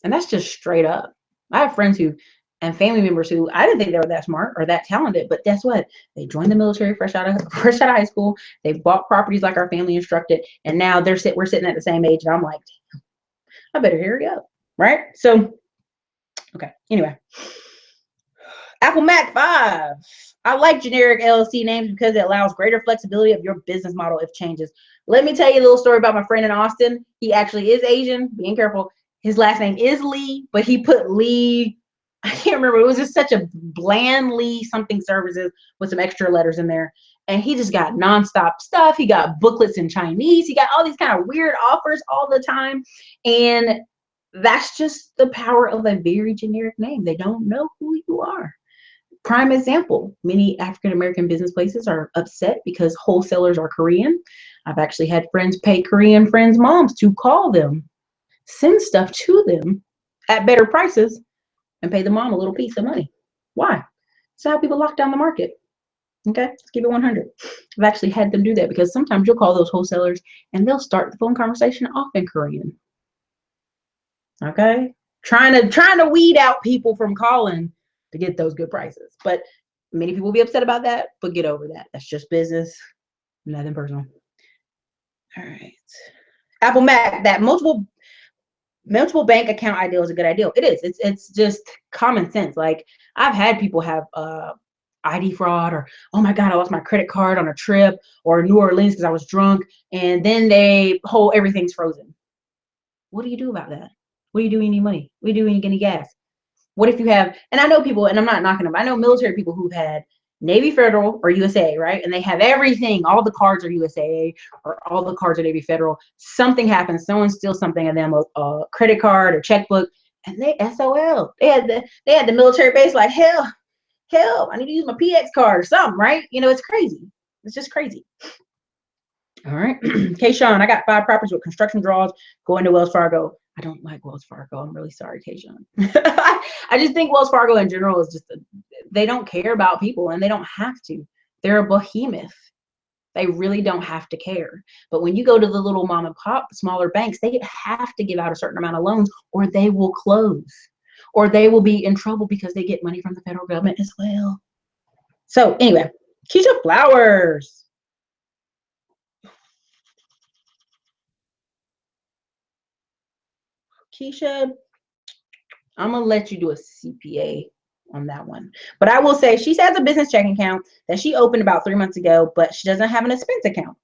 And that's just straight up. I have friends and family members who I didn't think they were that smart or that talented, but guess what? They joined the military fresh out of high school. They bought properties like our family instructed, and now we're sitting at the same age, and I'm like, damn, I better hurry up, right? So, okay. Anyway, Apple Mac 5. I like generic LLC names because it allows greater flexibility of your business model if changes. Let me tell you a little story about my friend in Austin. He actually is Asian. Being careful. His last name is Lee, but he put Lee. I can't remember. It was just such a bland Lee something services with some extra letters in there. And he just got nonstop stuff. He got booklets in Chinese. He got all these kind of weird offers all the time. And that's just the power of a very generic name. They don't know who you are. Prime example, many African-American business places are upset because wholesalers are Korean. I've actually had friends pay Korean friends' moms to call them, send stuff to them at better prices, and pay the mom a little piece of money. Why? That's how people lock down the market. Okay, let's keep it 100. I've actually had them do that because sometimes you'll call those wholesalers and they'll start the phone conversation off in Korean. Okay, trying to weed out people from calling to get those good prices. But many people will be upset about that. But get over that. That's just business, nothing personal. All right, Apple Mac. That multiple bank account idea is a good idea. It is. It's just common sense. Like I've had people have ID fraud, or oh my God, I lost my credit card on a trip, or New Orleans because I was drunk, and then everything's frozen. What do you do about that? What do you do when you need money? What do you do when you get any gas? What if you have, and I know people, and I'm not knocking them, I know military people who've had Navy Federal or USA, right? And they have everything, all the cards are USA or all the cards are Navy Federal. Something happens, someone steals something of them, a credit card or checkbook, and they SOL. They had the military base like, hell, I need to use my PX card or something, right? You know, it's crazy. It's just crazy. All right. Kayshawn, I got 5 properties with construction draws going to Wells Fargo. I don't like Wells Fargo. I'm really sorry, Kayshawn. I just think Wells Fargo in general is just, they don't care about people, and they don't have to. They're a behemoth. They really don't have to care. But when you go to the little mom and pop, smaller banks, they have to give out a certain amount of loans or they will close, or they will be in trouble because they get money from the federal government as well. So anyway, Keisha Flowers. Keisha, I'm gonna let you do a CPA on that one. But I will say she has a business checking account that she opened about 3 months ago, but she doesn't have an expense account.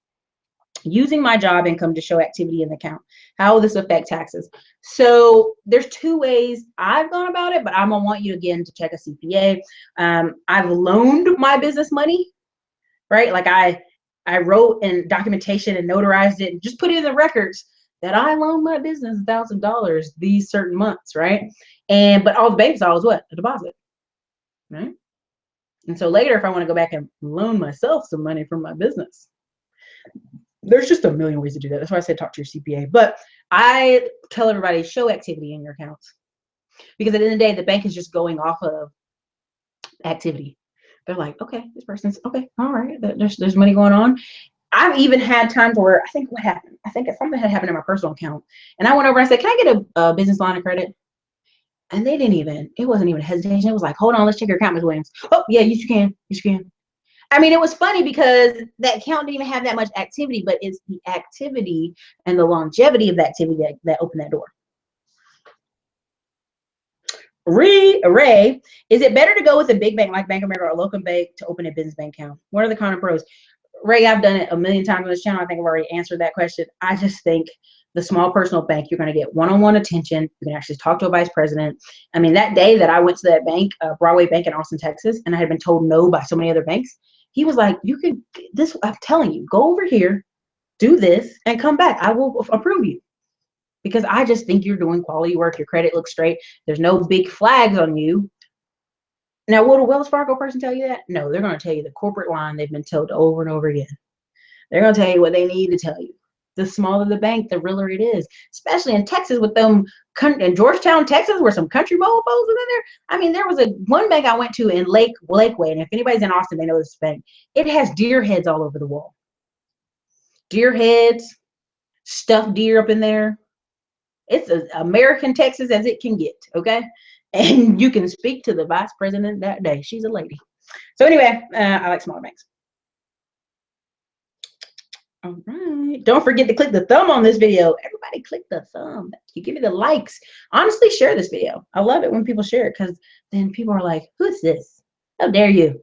Using my job income to show activity in the account. How will this affect taxes? So there's 2 ways I've gone about it, but I'm gonna want you again to check a CPA. I've loaned my business money, right? Like I wrote in documentation and notarized it and just put it in the records that I loaned my business $1,000 these certain months, right? But all the bank saw was what? A deposit, right? And so later, if I want to go back and loan myself some money from my business, there's just a million ways to do that. That's why I said talk to your CPA. But I tell everybody, show activity in your accounts, because at the end of the day, the bank is just going off of activity. They're like, okay, this person's okay, all right, there's money going on. I've even had times where I think something had happened in my personal account, and I went over and I said, can I get a business line of credit? And it wasn't even a hesitation. It was like, hold on, let's check your account, Ms. Williams. Oh yeah, yes you can. Yes you can. I mean, it was funny because that account didn't even have that much activity, but it's the activity and the longevity of the activity that opened that door. Ray, is it better to go with a big bank like Bank of America or a local bank to open a business bank account? What are the common pros? Ray, I've done it a million times on this channel. I think I've already answered that question. I just think the small personal bank, you're going to get one-on-one attention. You can actually talk to a vice president. I mean, that day that I went to that bank, Broadway Bank in Austin, Texas, and I had been told no by so many other banks, he was like, you could, I'm telling you, go over here, do this, and come back. I will approve you. Because I just think you're doing quality work. Your credit looks straight. There's no big flags on you. Now, will a Wells Fargo person tell you that? No, they're going to tell you the corporate line they've been told over and over again. They're going to tell you what they need to tell you. The smaller the bank, the realer it is. Especially in Texas with them, in Georgetown, Texas, where some country mofos was in there. I mean, there was one bank I went to in Lakeway, and if anybody's in Austin, they know this bank. It has deer heads all over the wall. Deer heads, stuffed deer up in there. It's as American Texas as it can get, okay? And you can speak to the vice president that day. She's a lady. So anyway, I like smaller banks. All right. Don't forget to click the thumb on this video. Everybody click the thumb. You give me the likes. Honestly, share this video. I love it when people share it, because then people are like, who's this? How dare you?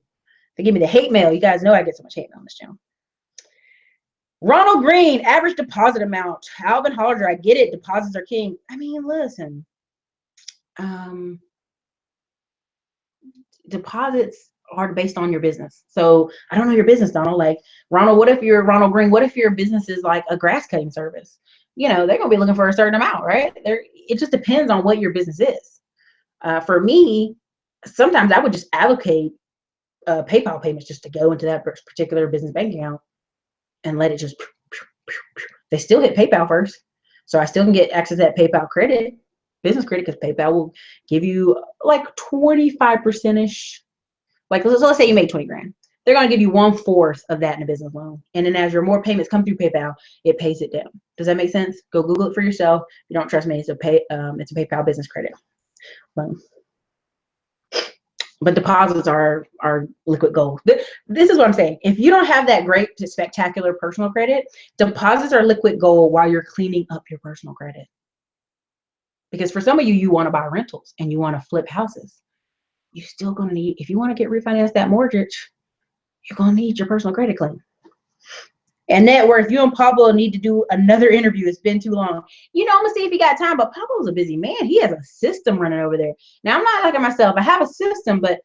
They give me the hate mail. You guys know I get so much hate mail on this channel. Ronald Green, average deposit amount. Alvin Hollinger, I get it. Deposits are king. I mean, listen. Deposits are based on your business. So I don't know your business, Donald. Like, Ronald, what if you're Ronald Green? What if your business is like a grass cutting service? You know, they're going to be looking for a certain amount, right? It just depends on what your business is. For me, sometimes I would just allocate PayPal payments just to go into that particular business bank account and let it just, they still hit PayPal first. So I still can get access to that PayPal credit, business credit, because PayPal will give you like 25%-ish. Like, so let's say you made 20 grand. they're going to give you 1/4 of that in a business loan. And then as your more payments come through PayPal, it pays it down. Does that make sense? Go Google it for yourself. If you don't trust me, it's a PayPal business credit loan. But deposits are liquid gold. This is what I'm saying. If you don't have that great to spectacular personal credit, deposits are liquid gold while you're cleaning up your personal credit. Because for some of you, you want to buy rentals and you want to flip houses. You're still going to need, if you want to get refinanced that mortgage, you're going to need your personal credit clean. And net worth, you and Pablo need to do another interview. It's been too long. I'm going to see if he got time, but Pablo's a busy man. He has a system running over there. Now, I'm not like myself. I have a system, but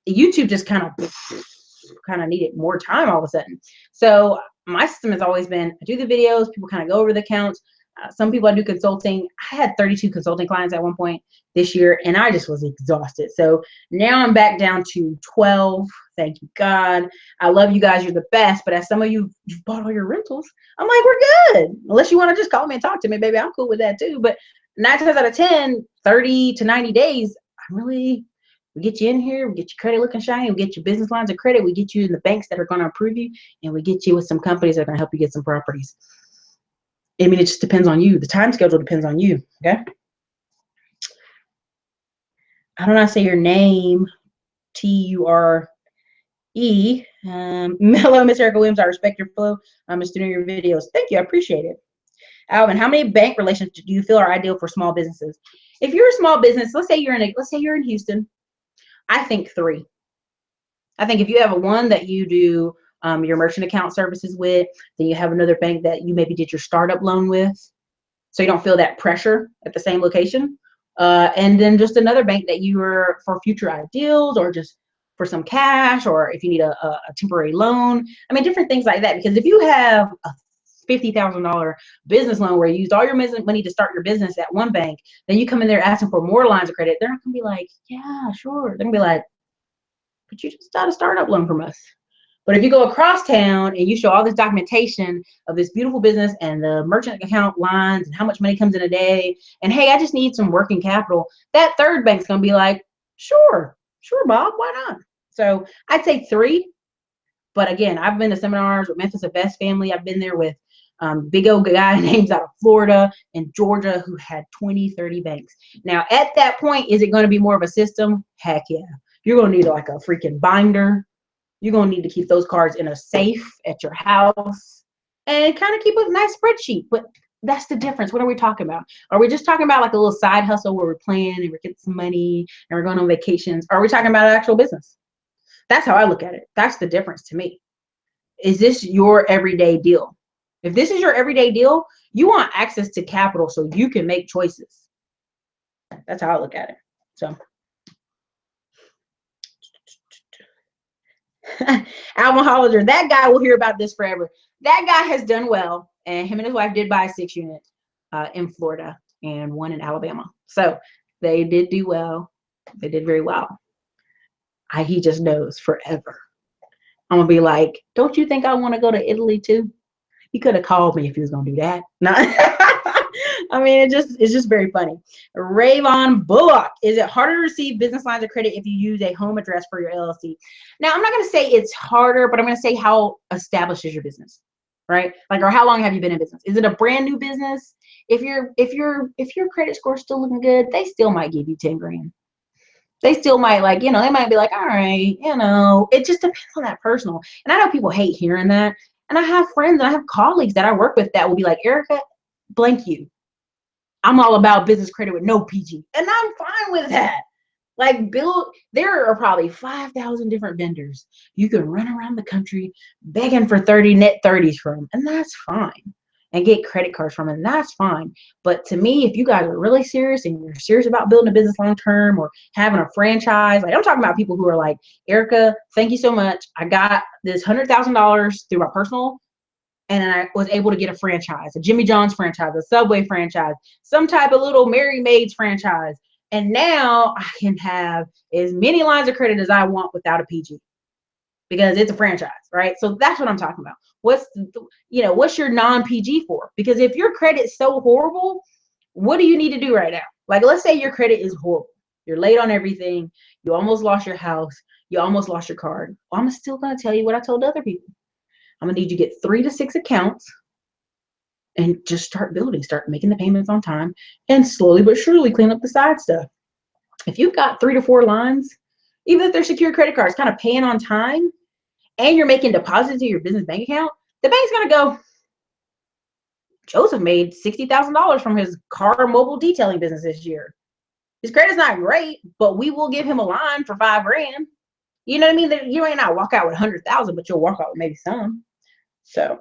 YouTube just kind of needed more time all of a sudden. So my system has always been, I do the videos, people kind of go over the accounts. Some people I do consulting. I had 32 consulting clients at one point this year, and I just was exhausted. So now I'm back down to 12. Thank you, God. I love you guys. You're the best. But as some of you've bought all your rentals, I'm like, we're good. Unless you want to just call me and talk to me, baby, I'm cool with that too. But 9 times out of 10, 30 to 90 days, we get you in here, we get your credit looking shiny, we get your business lines of credit, we get you in the banks that are going to approve you, and we get you with some companies that are going to help you get some properties. I mean, it just depends on you. The time schedule depends on you, okay? How do I say your name? Ture. Mellow, Miss Erica Williams, I respect your flow. I'm a student of your videos. Thank you, I appreciate it. Alvin, how many bank relationships do you feel are ideal for small businesses? If you're a small business, let's say you're in Houston, I think 3. I think if you have one that you do your merchant account services with, then you have another bank that you maybe did your startup loan with, so you don't feel that pressure at the same location. And then just another bank that you are for future ideals or just for some cash, or if you need a temporary loan. I mean, different things like that. Because if you have a $50,000 business loan where you used all your money to start your business at one bank, then you come in there asking for more lines of credit, they're not going to be like, yeah, sure. They're going to be like, but you just got a startup loan from us. But if you go across town and you show all this documentation of this beautiful business and the merchant account lines and how much money comes in a day, and hey, I just need some working capital, that third bank's going to be like, sure, Bob, why not? So I'd say 3. But again, I've been to seminars with Memphis Invest family. I've been there with big old guy names out of Florida and Georgia who had 20, 30 banks. Now, at that point, is it going to be more of a system? Heck yeah. You're going to need like a freaking binder. You're going to need to keep those cards in a safe at your house and kind of keep a nice spreadsheet. But that's the difference. What are we talking about? Are we just talking about like a little side hustle where we're playing and we're getting some money and we're going on vacations? Or are we talking about an actual business? That's how I look at it. That's the difference to me. Is this your everyday deal? If this is your everyday deal, you want access to capital so you can make choices. That's how I look at it. So. Alvin Hollinger, that guy will hear about this forever. That guy has done well, and him and his wife did buy a 6 unit in Florida and 1 in Alabama. So they did do well. They did very well. He just knows forever. I'm gonna be like, don't you think I want to go to Italy too? He could have called me if he was gonna do that. No. I mean, it's just very funny. Rayvon Bullock, is it harder to receive business lines of credit if you use a home address for your LLC? Now, I'm not going to say it's harder, but I'm going to say how established is your business, right? Like, or how long have you been in business? Is it a brand new business? If your credit score is still looking good, they still might give you 10 grand. They still might they might be like, all right, it just depends on that personal. And I know people hate hearing that. And I have friends and I have colleagues that I work with that will be like, Erica, blank you. I'm all about business credit with no PG. And I'm fine with that. Like, there are probably 5,000 different vendors you can run around the country begging for 30 net 30s from, and that's fine. And get credit cards from, and that's fine. But to me, if you guys are really serious and you're serious about building a business long term or having a franchise, like I'm talking about people who are like, Erica, thank you so much. I got this $100,000 through my personal, and then I was able to get a franchise, a Jimmy John's franchise, a Subway franchise, some type of little Mary Maids franchise. And now I can have as many lines of credit as I want without a PG because it's a franchise, right? So that's what I'm talking about. What's your non-PG for? Because if your credit's so horrible, what do you need to do right now? Like, let's say your credit is horrible. You're late on everything. You almost lost your house. You almost lost your card. Well, I'm still going to tell you what I told other people. I'm going to need you to get 3 to 6 accounts and just start building, start making the payments on time, and slowly but surely clean up the side stuff. If you've got 3 to 4 lines, even if they're secured credit cards, kind of paying on time, and you're making deposits to your business bank account, the bank's going to go, Joseph made $60,000 from his car mobile detailing business this year. His credit's not great, but we will give him a line for $5 grand. You know what I mean? You may not walk out with 100,000, but you'll walk out with maybe some. So,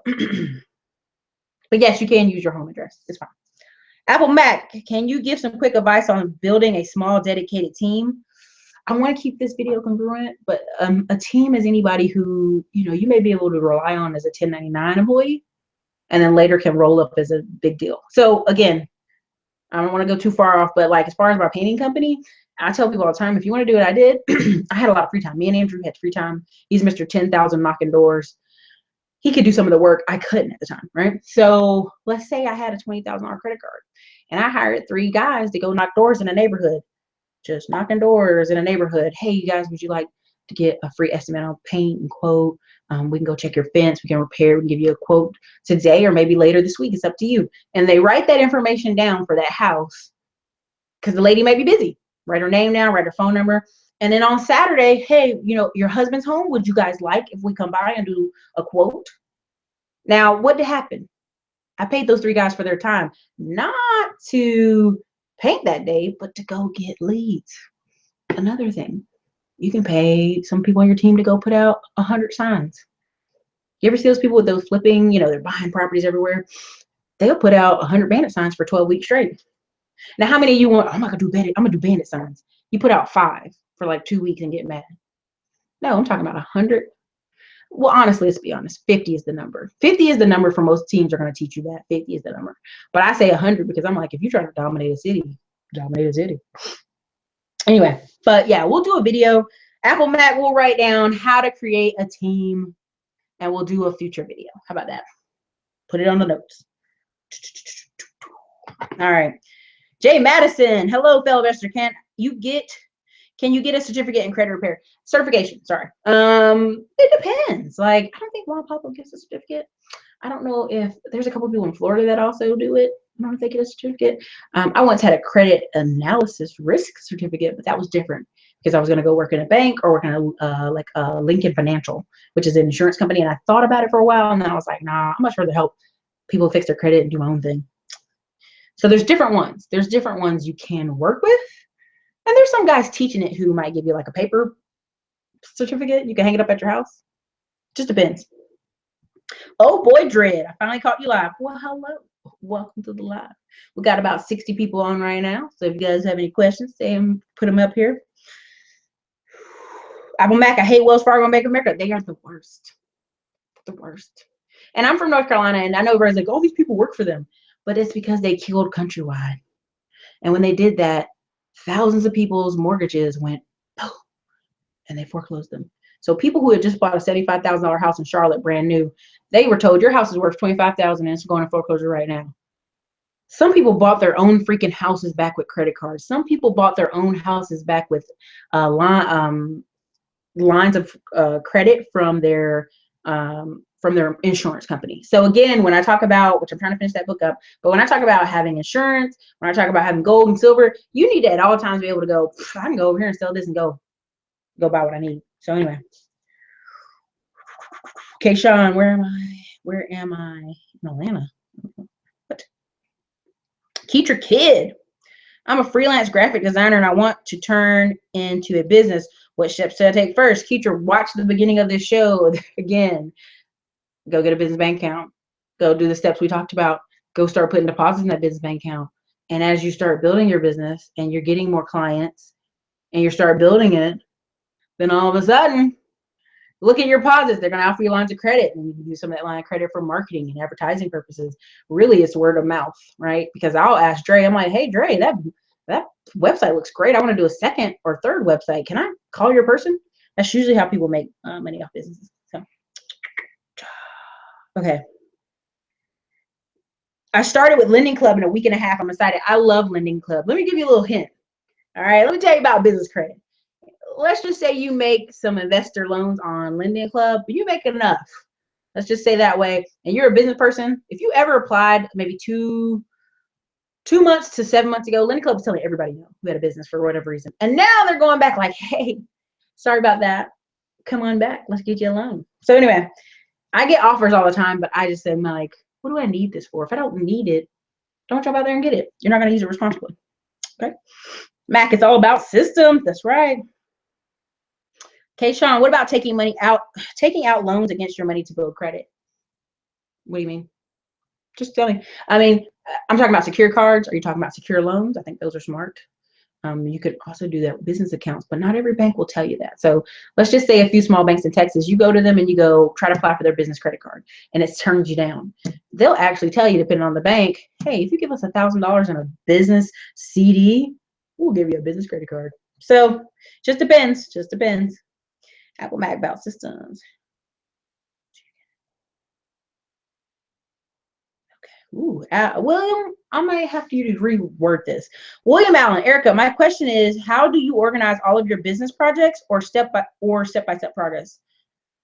but yes, you can use your home address. It's fine. Apple Mac, can you give some quick advice on building a small dedicated team? I want to keep this video congruent, but a team is anybody who, you may be able to rely on as a 1099 employee, and then later can roll up as a big deal. So again, I don't want to go too far off, but like as far as my painting company, I tell people all the time, if you want to do what I did, I had a lot of free time. Me and Andrew had free time. He's Mr. 10,000 knocking doors. He could do some of the work. I couldn't at the time, right? So let's say I had a $20,000 credit card and I hired 3 guys to go knock doors in a neighborhood, just knocking doors in a neighborhood. Hey, you guys, would you like to get a free estimate on paint and quote? We can go check your fence. We can repair. We can give you a quote today or maybe later this week. It's up to you. And they write that information down for that house because the lady may be busy. Write her name down, write her phone number. And then on Saturday, hey, your husband's home. Would you guys like if we come by and do a quote? Now, what did happen? I paid those 3 guys for their time, not to paint that day, but to go get leads. Another thing, you can pay some people on your team to go put out 100 signs. You ever see those people with those flipping, they're buying properties everywhere? They'll put out 100 bandit signs for 12 weeks straight. Now, how many of you want, I'm going to do bandit signs. You put out 5 for like 2 weeks and get mad. No, I'm talking about 100. Well, honestly, let's be honest. 50 is the number. 50 is the number for most teams are going to teach you that. 50 is the number. But I say 100 because I'm like, if you're trying to dominate a city, dominate a city. Anyway, but yeah, we'll do a video. Apple Mac will write down how to create a team and we'll do a future video. How about that? Put it on the notes. All right. Jay Madison. Hello, fellow investor. Can you get a certificate in credit repair? Certification, sorry. It depends. Like, I don't think Ron Papa gives a certificate. I don't know if there's a couple people in Florida that also do it. I don't know if they get a certificate. I once had a credit analysis risk certificate, but that was different because I was going to go work in a bank or work in a Lincoln Financial, which is an insurance company. And I thought about it for a while, and then I was like, nah, I'm much rather help people fix their credit and do my own thing. So there's different ones. There's different ones you can work with. And there's some guys teaching it who might give you like a paper certificate. You can hang it up at your house. Just depends. Oh boy, Dread, I finally caught you live. Well, hello. Welcome to the live. We got about 60 people on right now. So if you guys have any questions, say them, put them up here. Apple Mac, I hate Wells Fargo and Bank of America. They are the worst. The worst. And I'm from North Carolina, and I know everybody's like, all these people work for them. But it's because they killed Countrywide. And when they did that, thousands of people's mortgages went boom, and they foreclosed them. So people who had just bought a $75,000 house in Charlotte, brand new, they were told your house is worth $25,000 and it's going to foreclosure right now. Some people bought their own freaking houses back with credit cards. Some people bought their own houses back with lines of credit from their insurance company. So again, when I talk about, which I'm trying to finish that book up, but when I talk about having insurance, when I talk about having gold and silver, you need to at all times be able to go, I can go over here and sell this and go buy what I need. So anyway. Okay, Sean, where am I? Where am I? In Atlanta. What? Keetra Kid. I'm a freelance graphic designer and I want to turn into a business. What steps should I take first? Keetra, watch the beginning of this show again. Go get a business bank account. Go do the steps we talked about. Go start putting deposits in that business bank account. And as you start building your business and you're getting more clients and you start building it, then all of a sudden, look at your deposits. They're going to offer you lines of credit, and you can use some of that line of credit for marketing and advertising purposes. Really, it's word of mouth, right? Because I'll ask Dre, I'm like, hey, Dre, that website looks great. I want to do a second or third website. Can I call your person? That's usually how people make money off businesses. So, okay. I started with Lending Club in a week and a half. I'm excited. I love Lending Club. Let me give you a little hint. All right. Let me tell you about business credit. let's just say you make some investor loans on Lending Club, but you make enough. Let's just say that way. And you're a business person. If you ever applied maybe 2 months to 7 months ago, Lending Club was telling everybody no who had a business for whatever reason. And now they're going back like, hey, sorry about that. Come on back. Let's get you a loan. So anyway, I get offers all the time, but I just say, like, what do I need this for? If I don't need it, don't jump out there and get it. You're not going to use it responsibly. Okay. Mac, it's all about systems. That's right. Okay, Sean, what about taking out loans against your money to build credit? What do you mean? Just tell me. I mean, I'm talking about secure cards. Are you talking about secure loans? I think those are smart. You could also do that with business accounts, but not every bank will tell you that. So let's just say a few small banks in Texas, you go to them and you go try to apply for their business credit card and it turns you down. They'll actually tell you, depending on the bank, hey, if you give us $1,000 in a business CD, we'll give you a business credit card. So just depends, Apple Mac about systems. Ooh, William, I might have to reword this. William Allen, Erica, my question is, how do you organize all of your business projects or step-by-step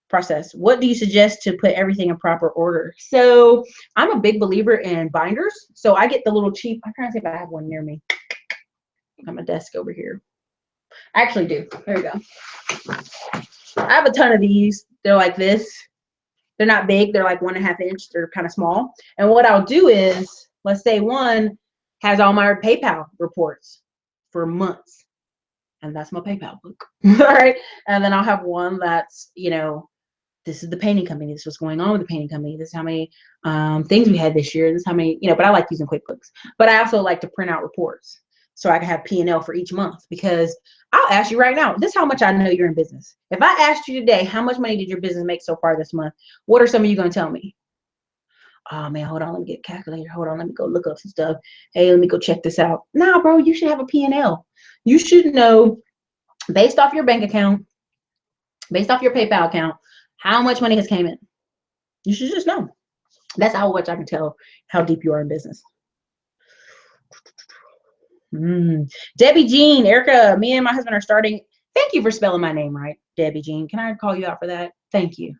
process? What do you suggest to put everything in proper order? So I'm a big believer in binders. So I get the little cheap, I'm trying to see if I have one near me. I have my desk over here. I actually do. There we go. I have a ton of these. They're like this. They're not big. They're like 1.5 inch. They're kind of small. And what I'll do is, let's say one has all my PayPal reports for months. And that's my PayPal book. All right. And then I'll have one that's, you know, this is the painting company. This is what's going on with the painting company. This is how many things we had this year. This is how many, you know, but I like using QuickBooks. But I also like to print out reports so I can have P&L for each month, because I'll ask you right now, this is how much I know you're in business. If I asked you today, how much money did your business make so far this month? What are some of you going to tell me? Oh man, hold on, let me get a calculator. Hold on, let me go look up some stuff. Hey, let me go check this out. Nah, bro, you should have a P&L. You should know, based off your bank account, based off your PayPal account, how much money has came in. You should just know. That's how much I can tell how deep you are in business. Debbie Jean, Erica, me and my husband are starting. Thank you for spelling my name right, Debbie Jean. Can I call you out for that? Thank you.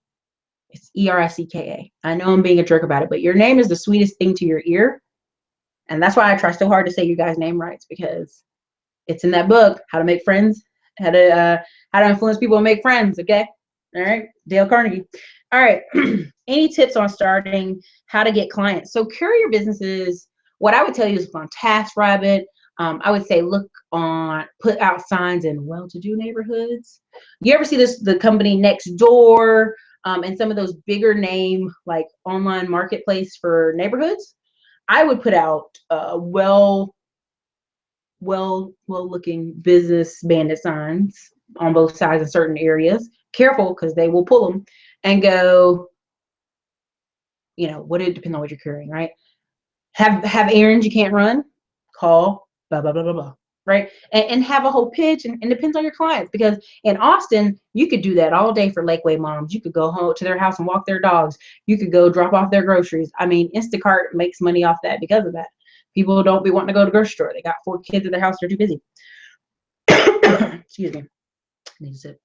It's E-R-I-C-K-A. I know I'm being a jerk about it, but your name is the sweetest thing to your ear. And that's why I try so hard to say you guys' name right, because it's in that book, How to Make Friends, how to influence people and make friends, okay? All right, Dale Carnegie. All right, any tips on starting, how to get clients? So Courier businesses, what I would tell you is on TaskRabbit. I would say put out signs in well-to-do neighborhoods. You ever see the company Next Door and some of those bigger name like online marketplace for neighborhoods? I would put out well-looking business bandit signs on both sides in certain areas. Careful, because they will pull them and go, you know, it depends on what you're carrying, right? Have errands you can't run, call, blah, blah, blah, blah, blah, right? And have a whole pitch, and depends on your clients, because in Austin, you could do that all day for Lakeway moms. You could go home to their house and walk their dogs. You could go drop off their groceries. I mean, Instacart makes money off that because of that. People don't be wanting to go to the grocery store. They got 4 kids at their house. They're too busy. Excuse me. I need to sip.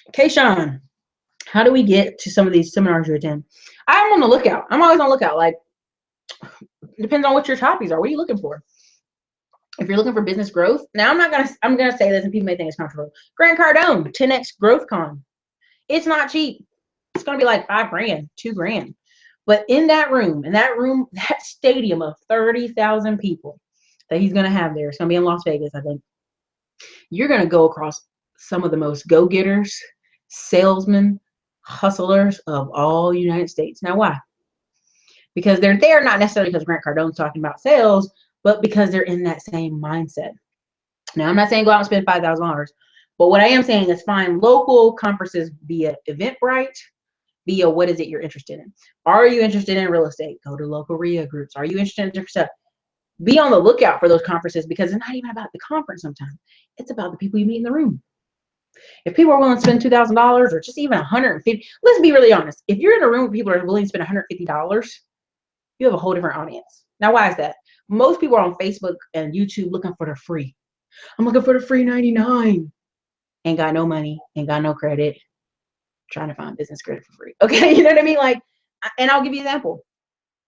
Okay, Sean, how do we get to some of these seminars you attend? I'm on the lookout. I'm always on the lookout. Like, depends on what your topics are. What are you looking for? If you're looking for business growth, now I'm gonna say this, and people may think it's controversial. Grant Cardone, 10X Growth Con. It's not cheap. It's gonna be like $5 grand, $2 grand. But in that room, that stadium of 30,000 people that he's gonna have there, it's gonna be in Las Vegas, I think. You're gonna go across some of the most go-getters, salesmen, hustlers of all United States. Now, why? Because they're there not necessarily because Grant Cardone's talking about sales, but because they're in that same mindset. Now, I'm not saying go out and spend $5,000, but what I am saying is find local conferences via Eventbrite, via what is it you're interested in. Are you interested in real estate? Go to local RIA groups. Are you interested in different stuff? Be on the lookout for those conferences, because it's not even about the conference sometimes. It's about the people you meet in the room. If people are willing to spend $2,000 or just even $150, let's be really honest. If you're in a room where people are willing to spend $150, you have a whole different audience. Now, why is that? Most people are on Facebook and YouTube looking for the free. I'm looking for the free 99. Ain't got no money, ain't got no credit, trying to find business credit for free. Okay, you know what I mean? Like, and I'll give you an example.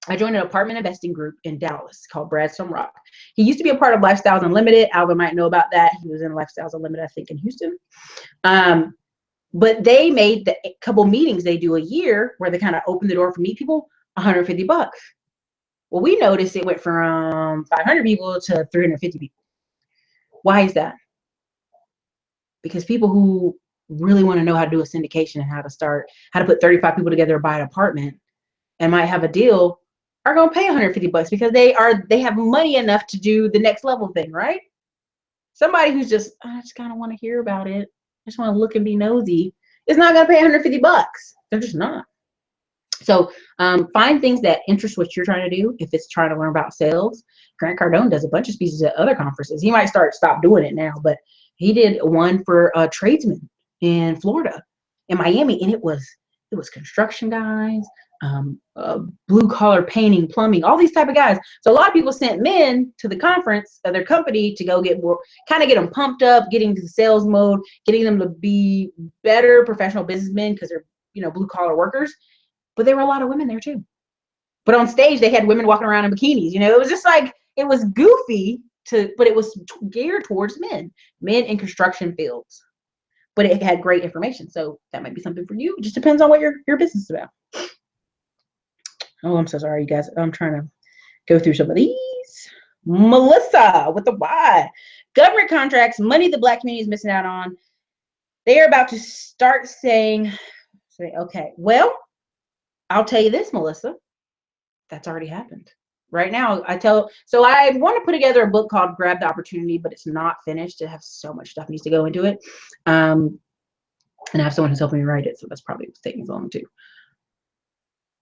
I joined an apartment investing group in Dallas called Bradstreet. He used to be a part of Lifestyles Unlimited. Alvin might know about that. He was in Lifestyles Unlimited, I think, in Houston. But they made the couple meetings they do a year where they kind of open the door for meet people, $150. Well, we noticed it went from 500 people to 350 people. Why is that? Because people who really want to know how to do a syndication and how to put 35 people together to buy an apartment and might have a deal are going to pay $150 because they have money enough to do the next level thing, right? Somebody who's just, I just kind of want to hear about it, I just want to look and be nosy, is not going to pay $150. They're just not. So find things that interest what you're trying to do. If it's trying to learn about sales, Grant Cardone does a bunch of speeches at other conferences. He might stop doing it now, but he did one for tradesmen in Florida, in Miami, and it was construction guys, blue collar painting, plumbing, all these type of guys. So a lot of people sent men to the conference of their company to go get them pumped up, getting to the sales mode, getting them to be better professional businessmen because they're blue collar workers. But there were a lot of women there too. But on stage, they had women walking around in bikinis. It was just like, it was goofy but it was geared towards men in construction fields. But it had great information. So that might be something for you. It just depends on what your business is about. Oh, I'm so sorry, you guys. I'm trying to go through some of these. Melissa with the Y. Government contracts, money the Black community is missing out on. They are about to start saying, okay, well, I'll tell you this, Melissa, that's already happened. Right now, so I want to put together a book called Grab the Opportunity, but it's not finished. It has so much stuff needs to go into it. And I have someone who's helping me write it, so that's probably taking so long too.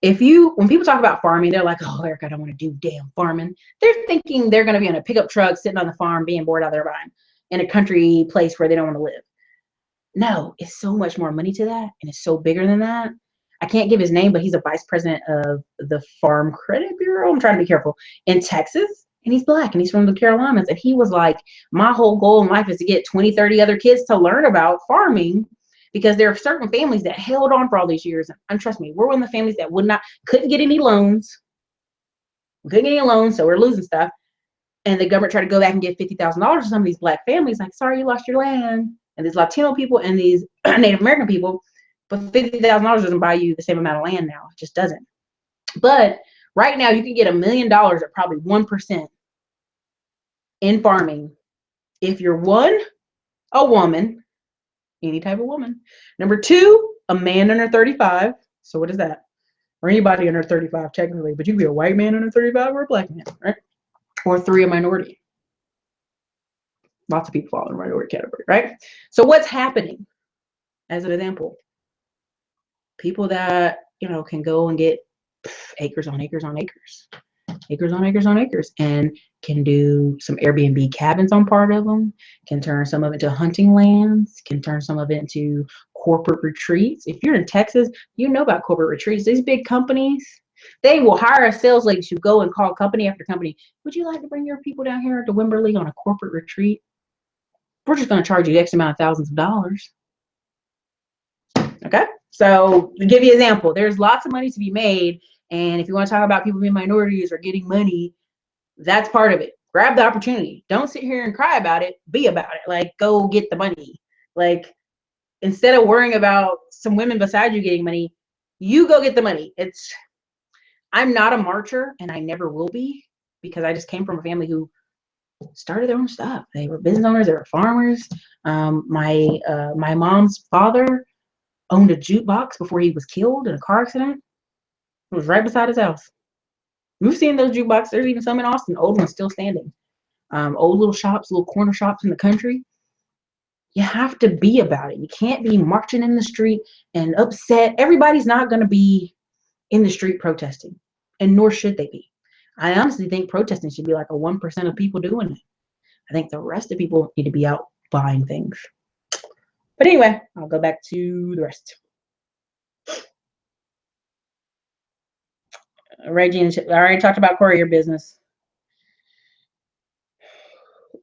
When people talk about farming, they're like, oh, Eric, I don't want to do damn farming. They're thinking they're going to be on a pickup truck, sitting on the farm, being bored out of their mind in a country place where they don't want to live. No, it's so much more money to that, and it's so bigger than that. I can't give his name, but he's a vice president of the Farm Credit Bureau. I'm trying to be careful, in Texas, and he's Black, and he's from the Carolinas. And he was like, my whole goal in life is to get 20, 30 other kids to learn about farming, because there are certain families that held on for all these years. And trust me, we're one of the families that couldn't get any loans. We couldn't get any loans, so we're losing stuff. And the government tried to go back and give $50,000 to some of these Black families, like, sorry, you lost your land. And these Latino people and these Native American people, but $50,000 doesn't buy you the same amount of land now. It just doesn't. But right now, you can get $1 million at probably 1% in farming if you're one, a woman, any type of woman. Number two, a man under 35. So what is that? Or anybody under 35 technically, but you can be a white man under 35 or a Black man, right? Or three, a minority. Lots of people fall in the minority category, right? So what's happening? As an example, people that can go and get acres on acres on acres, acres on acres on acres, and can do some Airbnb cabins on part of them, can turn some of it into hunting lands, can turn some of it into corporate retreats. If you're in Texas, you know about corporate retreats. These big companies, they will hire a sales lady to go and call company after company. Would you like to bring your people down here to Wimberley on a corporate retreat? We're just going to charge you X amount of thousands of dollars. Okay, so to give you an example, there's lots of money to be made. And if you want to talk about people being minorities or getting money, that's part of it. Grab the opportunity. Don't sit here and cry about it. Be about it. Like, go get the money. Like, instead of worrying about some women beside you getting money, you go get the money. I'm not a marcher, and I never will be, because I just came from a family who started their own stuff. They were business owners. They were farmers. My mom's father owned a jukebox before he was killed in a car accident. It was right beside his house. We've seen those jukeboxes. There's even some in Austin, old ones still standing. Old little shops, little corner shops in the country. You have to be about it. You can't be marching in the street and upset. Everybody's not going to be in the street protesting, and nor should they be. I honestly think protesting should be like a 1% of people doing it. I think the rest of people need to be out buying things. But anyway, I'll go back to the rest. Reggie, I already talked about courier business.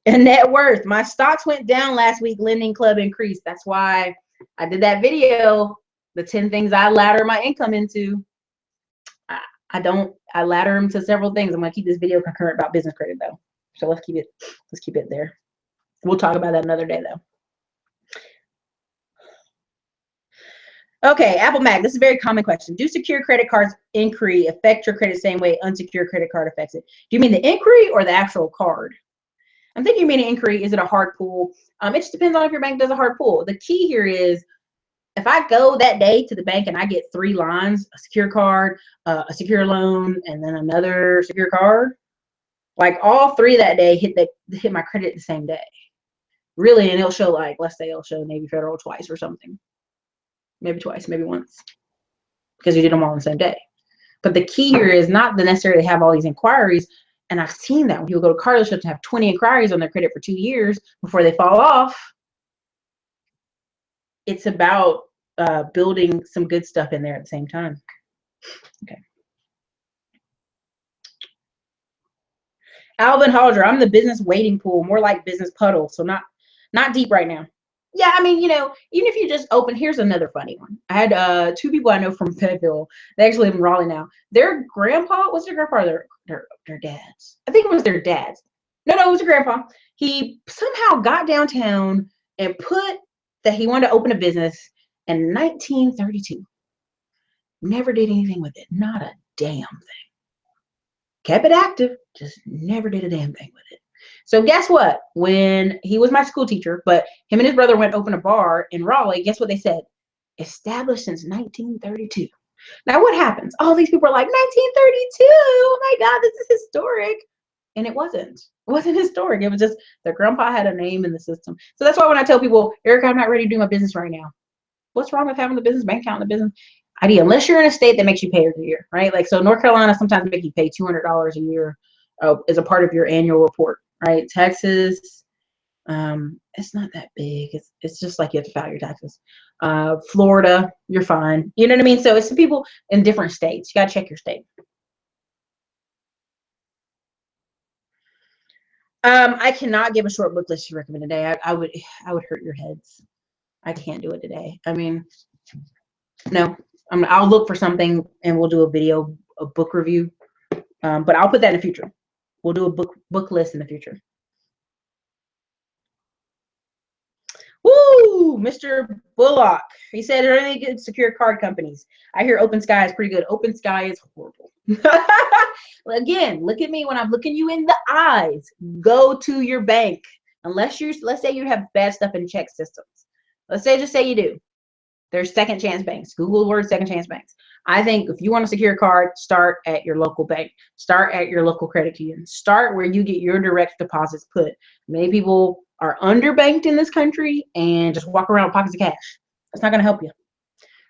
And net worth. My stocks went down last week. Lending club increased. That's why I did that video. The 10 things I ladder my income into. I ladder them to several things. I'm gonna keep this video concurrent about business credit though. So let's keep it there. We'll talk about that another day though. Okay, Apple Mac, this is a very common question. Do secure credit cards inquiry affect your credit same way unsecured credit card affects it? Do you mean the inquiry or the actual card? I'm thinking you mean an inquiry. Is it a hard pull? It just depends on if your bank does a hard pull. The key here is if I go that day to the bank and I get 3 lines, a secure card, a secure loan, and then another secure card, like all 3 that day hit my credit the same day. Really, and it'll show like, let's say it'll show Navy Federal twice or something. Maybe twice, maybe once. Because you did them all on the same day. But the key here is not to necessarily have all these inquiries. And I've seen that when people go to car dealerships and have 20 inquiries on their credit for 2 years before they fall off. It's about building some good stuff in there at the same time. Okay. Alvin Halder, I'm the business waiting pool, more like business puddle, so not deep right now. Yeah, I mean, you know, even if you just open, here's another funny one. I had 2 people I know from Fayetteville. They actually live in Raleigh now. Their grandpa, was their grandpa or their dads? I think it was their dads. No, it was their grandpa. He somehow got downtown and put that he wanted to open a business in 1932. Never did anything with it. Not a damn thing. Kept it active, just never did a damn thing with it. So guess what? When he was my school teacher, but him and his brother went to open a bar in Raleigh, guess what they said? Established since 1932. Now what happens? All these people are like, 1932, oh my God, this is historic. And it wasn't. It wasn't historic. It was just their grandpa had a name in the system. So that's why when I tell people, Erica, I'm not ready to do my business right now. What's wrong with having the business bank account in the business ID? Unless you're in a state that makes you pay every year, right? Like, so North Carolina sometimes make you pay $200 a year as a part of your annual report, right? Texas, it's not that big. It's just like you have to file your taxes. Florida, you're fine. You know what I mean? So it's the people in different states. You got to check your state. I cannot give a short book list to recommend today. I would hurt your heads. I can't do it today. I mean, no. I'll look for something and we'll do a book review. But I'll put that in the future. We'll do a book list in the future. Woo! Mr. Bullock. He said, are there any good secure card companies? I hear Open Sky is pretty good. Open Sky is horrible. Again, look at me when I'm looking you in the eyes. Go to your bank. Let's say you have bad stuff in check systems. Just say you do. There's second chance banks. Google the word second chance banks. I think if you want a secure card, start at your local bank. Start at your local credit union. Start where you get your direct deposits put. Many people are underbanked in this country and just walk around with pockets of cash. That's not going to help you.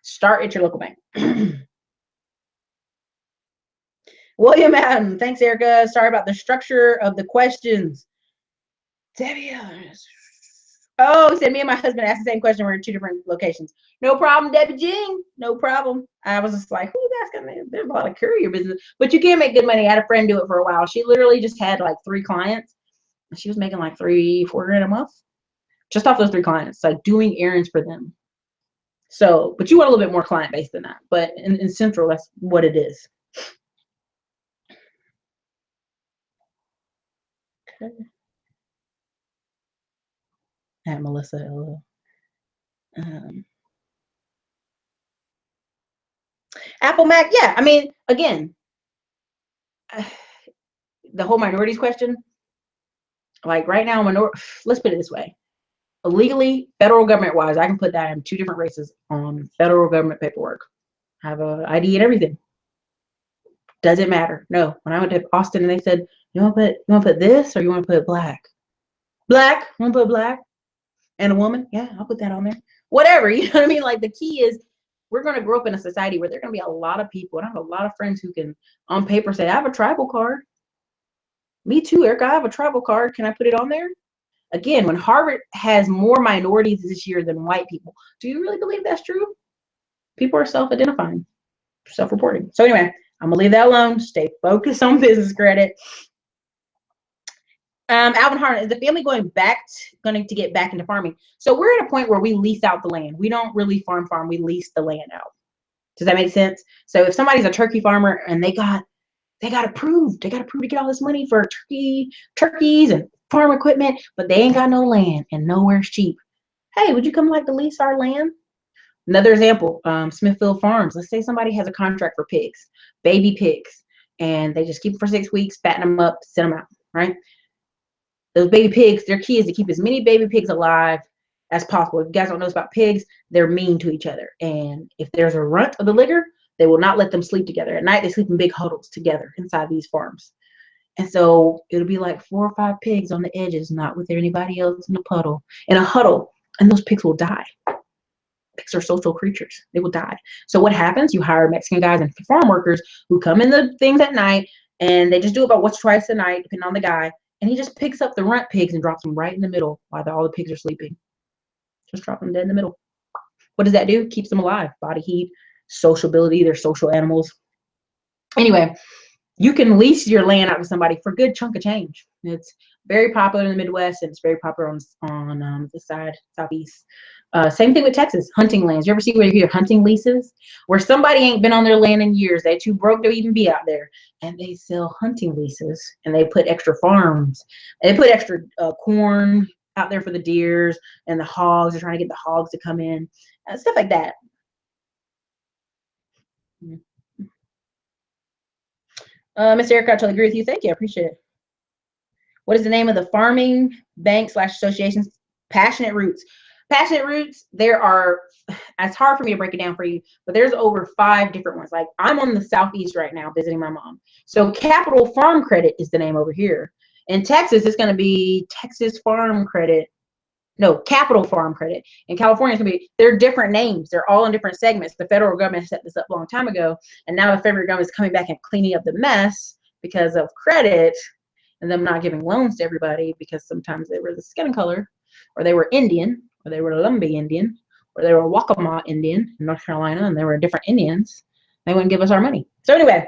Start at your local bank. William Adam, thanks, Erica. Sorry about the structure of the questions. Debbie, oh, he said me and my husband asked the same question. We're in 2 different locations. No problem, Debbie Jean. No problem. I was just like, who's asking me? There's a lot of courier business, but you can make good money. I had a friend do it for a while. She literally just had like 3 clients. She was making like $3-4 grand a month just off those 3 clients, like doing errands for them. So, but you want a little bit more client base than that. But in Central, that's what it is. Okay. At Melissa, hello. Apple Mac, yeah. I mean, again, the whole minorities question, like right now, let's put it this way. Legally, federal government wise, I can put that in 2 different races on federal government paperwork. I have a ID and everything. Does it matter? No. When I went to Austin and they said, you want to put this or you want to put black? Black? You want to put black? And a woman? Yeah, I'll put that on there. Whatever. You know what I mean? Like the key is we're going to grow up in a society where there are going to be a lot of people, and I have a lot of friends who can on paper say, I have a tribal card. Me too, Erica. I have a tribal card. Can I put it on there? Again, when Harvard has more minorities this year than white people, do you really believe that's true? People are self-identifying, self-reporting. So anyway, I'm going to leave that alone. Stay focused on business credit. Alvin Harlan, is the family going to get back into farming? So we're at a point where we lease out the land. We don't really farm, we lease the land out. Does that make sense? So if somebody's a turkey farmer and they got approved to get all this money for turkeys and farm equipment, but they ain't got no land and nowhere's cheap. Hey, would you come like to lease our land? Another example, Smithfield Farms. Let's say somebody has a contract for pigs, baby pigs, and they just keep them for 6 weeks, fatten them up, send them out, right? Those baby pigs, their key is to keep as many baby pigs alive as possible. If you guys don't know about pigs, they're mean to each other. And if there's a runt of the litter, they will not let them sleep together. At night, they sleep in big huddles together inside these farms. And so it'll be like 4 or 5 pigs on the edges, not with anybody else in a huddle, and those pigs will die. Pigs are social creatures. They will die. So what happens? You hire Mexican guys and farm workers who come in the things at night, and they just do about once, twice a night, depending on the guy. And he just picks up the runt pigs and drops them right in the middle while all the pigs are sleeping. Just drop them dead in the middle. What does that do? Keeps them alive. Body heat, sociability. They're social animals. Anyway, you can lease your land out to somebody for a good chunk of change. It's very popular in the Midwest, and it's very popular on this side, Southeast. Same thing with Texas, hunting lands. You ever see where you hear hunting leases? Where somebody ain't been on their land in years. They're too broke to even be out there. And they sell hunting leases. And they put extra farms. And they put extra corn out there for the deers and the hogs. They're trying to get the hogs to come in. Stuff like that. Miss Erica, I totally agree with you. Thank you. I appreciate it. What is the name of the farming bank / associations? Passionate Roots. Passionate Roots, there are, it's hard for me to break it down for you, but there's over 5 different ones. Like I'm on the Southeast right now visiting my mom. So Capital Farm Credit is the name over here. In Texas, it's going to be Texas Farm Credit. No, Capital Farm Credit. In California, it's going to be, they're different names. They're all in different segments. The federal government set this up a long time ago. And now the federal government is coming back and cleaning up the mess because of credit and them not giving loans to everybody because sometimes they were the skin color, or they were Indian, or they were Lumbee Indian, or they were Waccamaw Indian in North Carolina, and they were different Indians. They wouldn't give us our money. So anyway,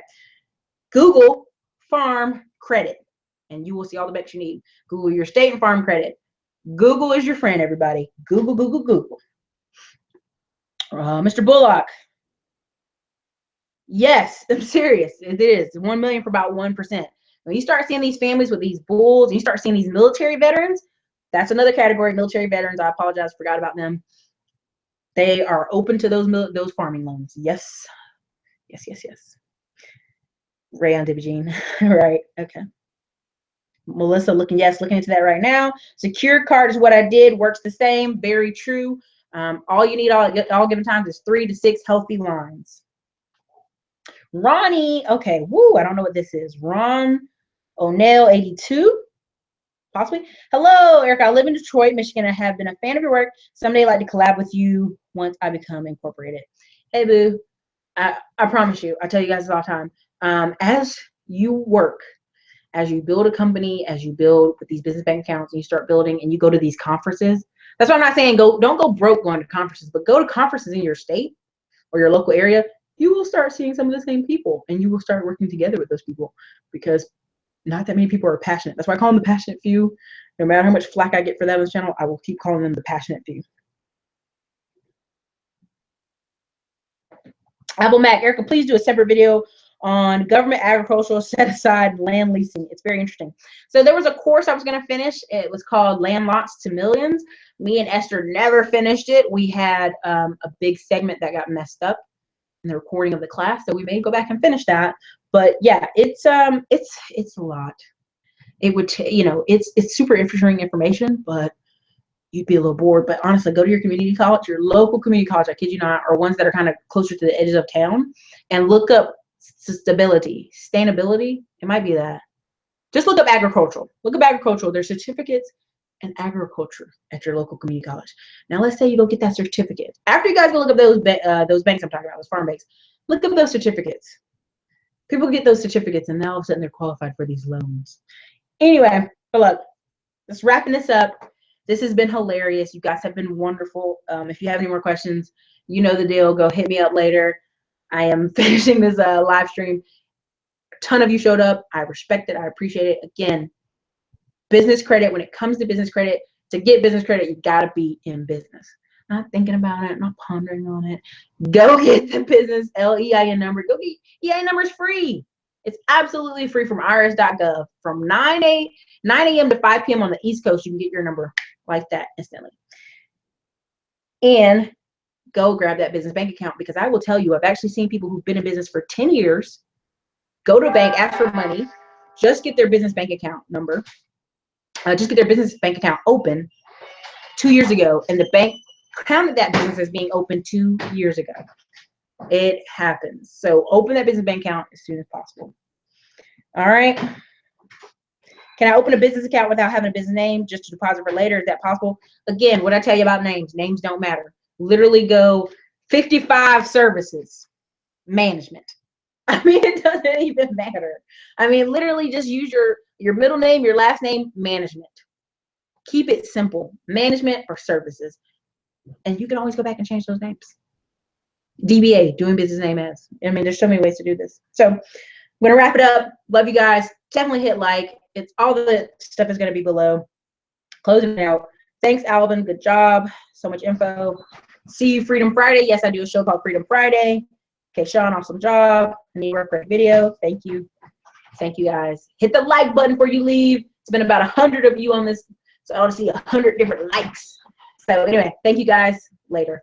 Google Farm Credit, and you will see all the banks you need. Google your state and farm credit. Google is your friend, everybody. Google, Google, Google. Mr. Bullock. Yes, I'm serious. It is. 1 million for about 1%. When you start seeing these families with these bulls, and you start seeing these military veterans, that's another category, military veterans. I apologize, forgot about them. They are open to those farming loans. Yes. Yes, yes, yes. Rayon Dibigene. Right. Okay. Melissa looking into that right now. Secure card is what I did. Works the same. Very true. All you need all given times is 3 to 6 healthy lines. Ronnie. Okay. Woo. I don't know what this is. Ron O'Neill 82. Possibly. Hello, Erica. I live in Detroit, Michigan. I have been a fan of your work. Someday I'd like to collab with you once I become incorporated. Hey, boo. I promise you, I tell you guys all the time, as you work, as you build a company, as you build with these business bank accounts, and you start building and you go to these conferences, that's why I'm not saying don't go broke going to conferences, but go to conferences in your state or your local area. You will start seeing some of the same people, and you will start working together with those people because not that many people are passionate. That's why I call them the passionate few. No matter how much flack I get for that on this channel, I will keep calling them the passionate few. Apple Mac, Erica, please do a separate video on government agricultural set aside land leasing. It's very interesting. So there was a course I was going to finish. It was called Land Lots to Millions. Me and Esther never finished it. We had a big segment that got messed up in the recording of the class, so we may go back and finish that. But yeah, it's a lot. It would, it's super interesting information, but you'd be a little bored. But honestly, go to your community college, your local community college, I kid you not, or ones that are kind of closer to the edges of town, and look up sustainability. It might be that. Just look up agricultural. Look up agricultural. There's certificates in agriculture at your local community college. Now, let's say you go get that certificate. After you guys go look up those banks I'm talking about, those farm banks, look up those certificates. People get those certificates, and now all of a sudden they're qualified for these loans. Anyway, but look, let's wrapping this up. This has been hilarious. You guys have been wonderful. If you have any more questions, you know the deal. Go hit me up later. I am finishing this live stream. A ton of you showed up. I respect it. I appreciate it. Again, business credit. When it comes to business credit, to get business credit, you got to be in business. Not thinking about it, not pondering on it. Go get the business LEIN number. Go get EIN numbers free. It's absolutely free from irs.gov. From 9 a.m. to 5 p.m. on the East Coast, you can get your number like that instantly. And go grab that business bank account, because I will tell you, I've actually seen people who've been in business for 10 years go to a bank, ask for money, just get their business bank account number, just get their business bank account open 2 years ago, and the bank counted that business as being open 2 years ago. It happens. So open that business bank account as soon as possible. All right. Can I open a business account without having a business name just to deposit for later? Is that possible? Again, what I tell you about names, names don't matter. Literally go 55 services, management. I mean, it doesn't even matter. I mean, literally just use your middle name, your last name, management. Keep it simple, management or services. And you can always go back and change those names. DBA, doing business name as. I mean, there's so many ways to do this. So I'm going to wrap it up. Love you guys. Definitely hit like. It's all the stuff is going to be below. Closing it out. Thanks, Alvin. Good job. So much info. See you Freedom Friday. Yes, I do a show called Freedom Friday. Okay, Sean, awesome job. I need work for a video. Thank you. Thank you, guys. Hit the like button before you leave. It's been about 100 of you on this, so I want to see 100 different likes. So anyway, thank you guys. Later.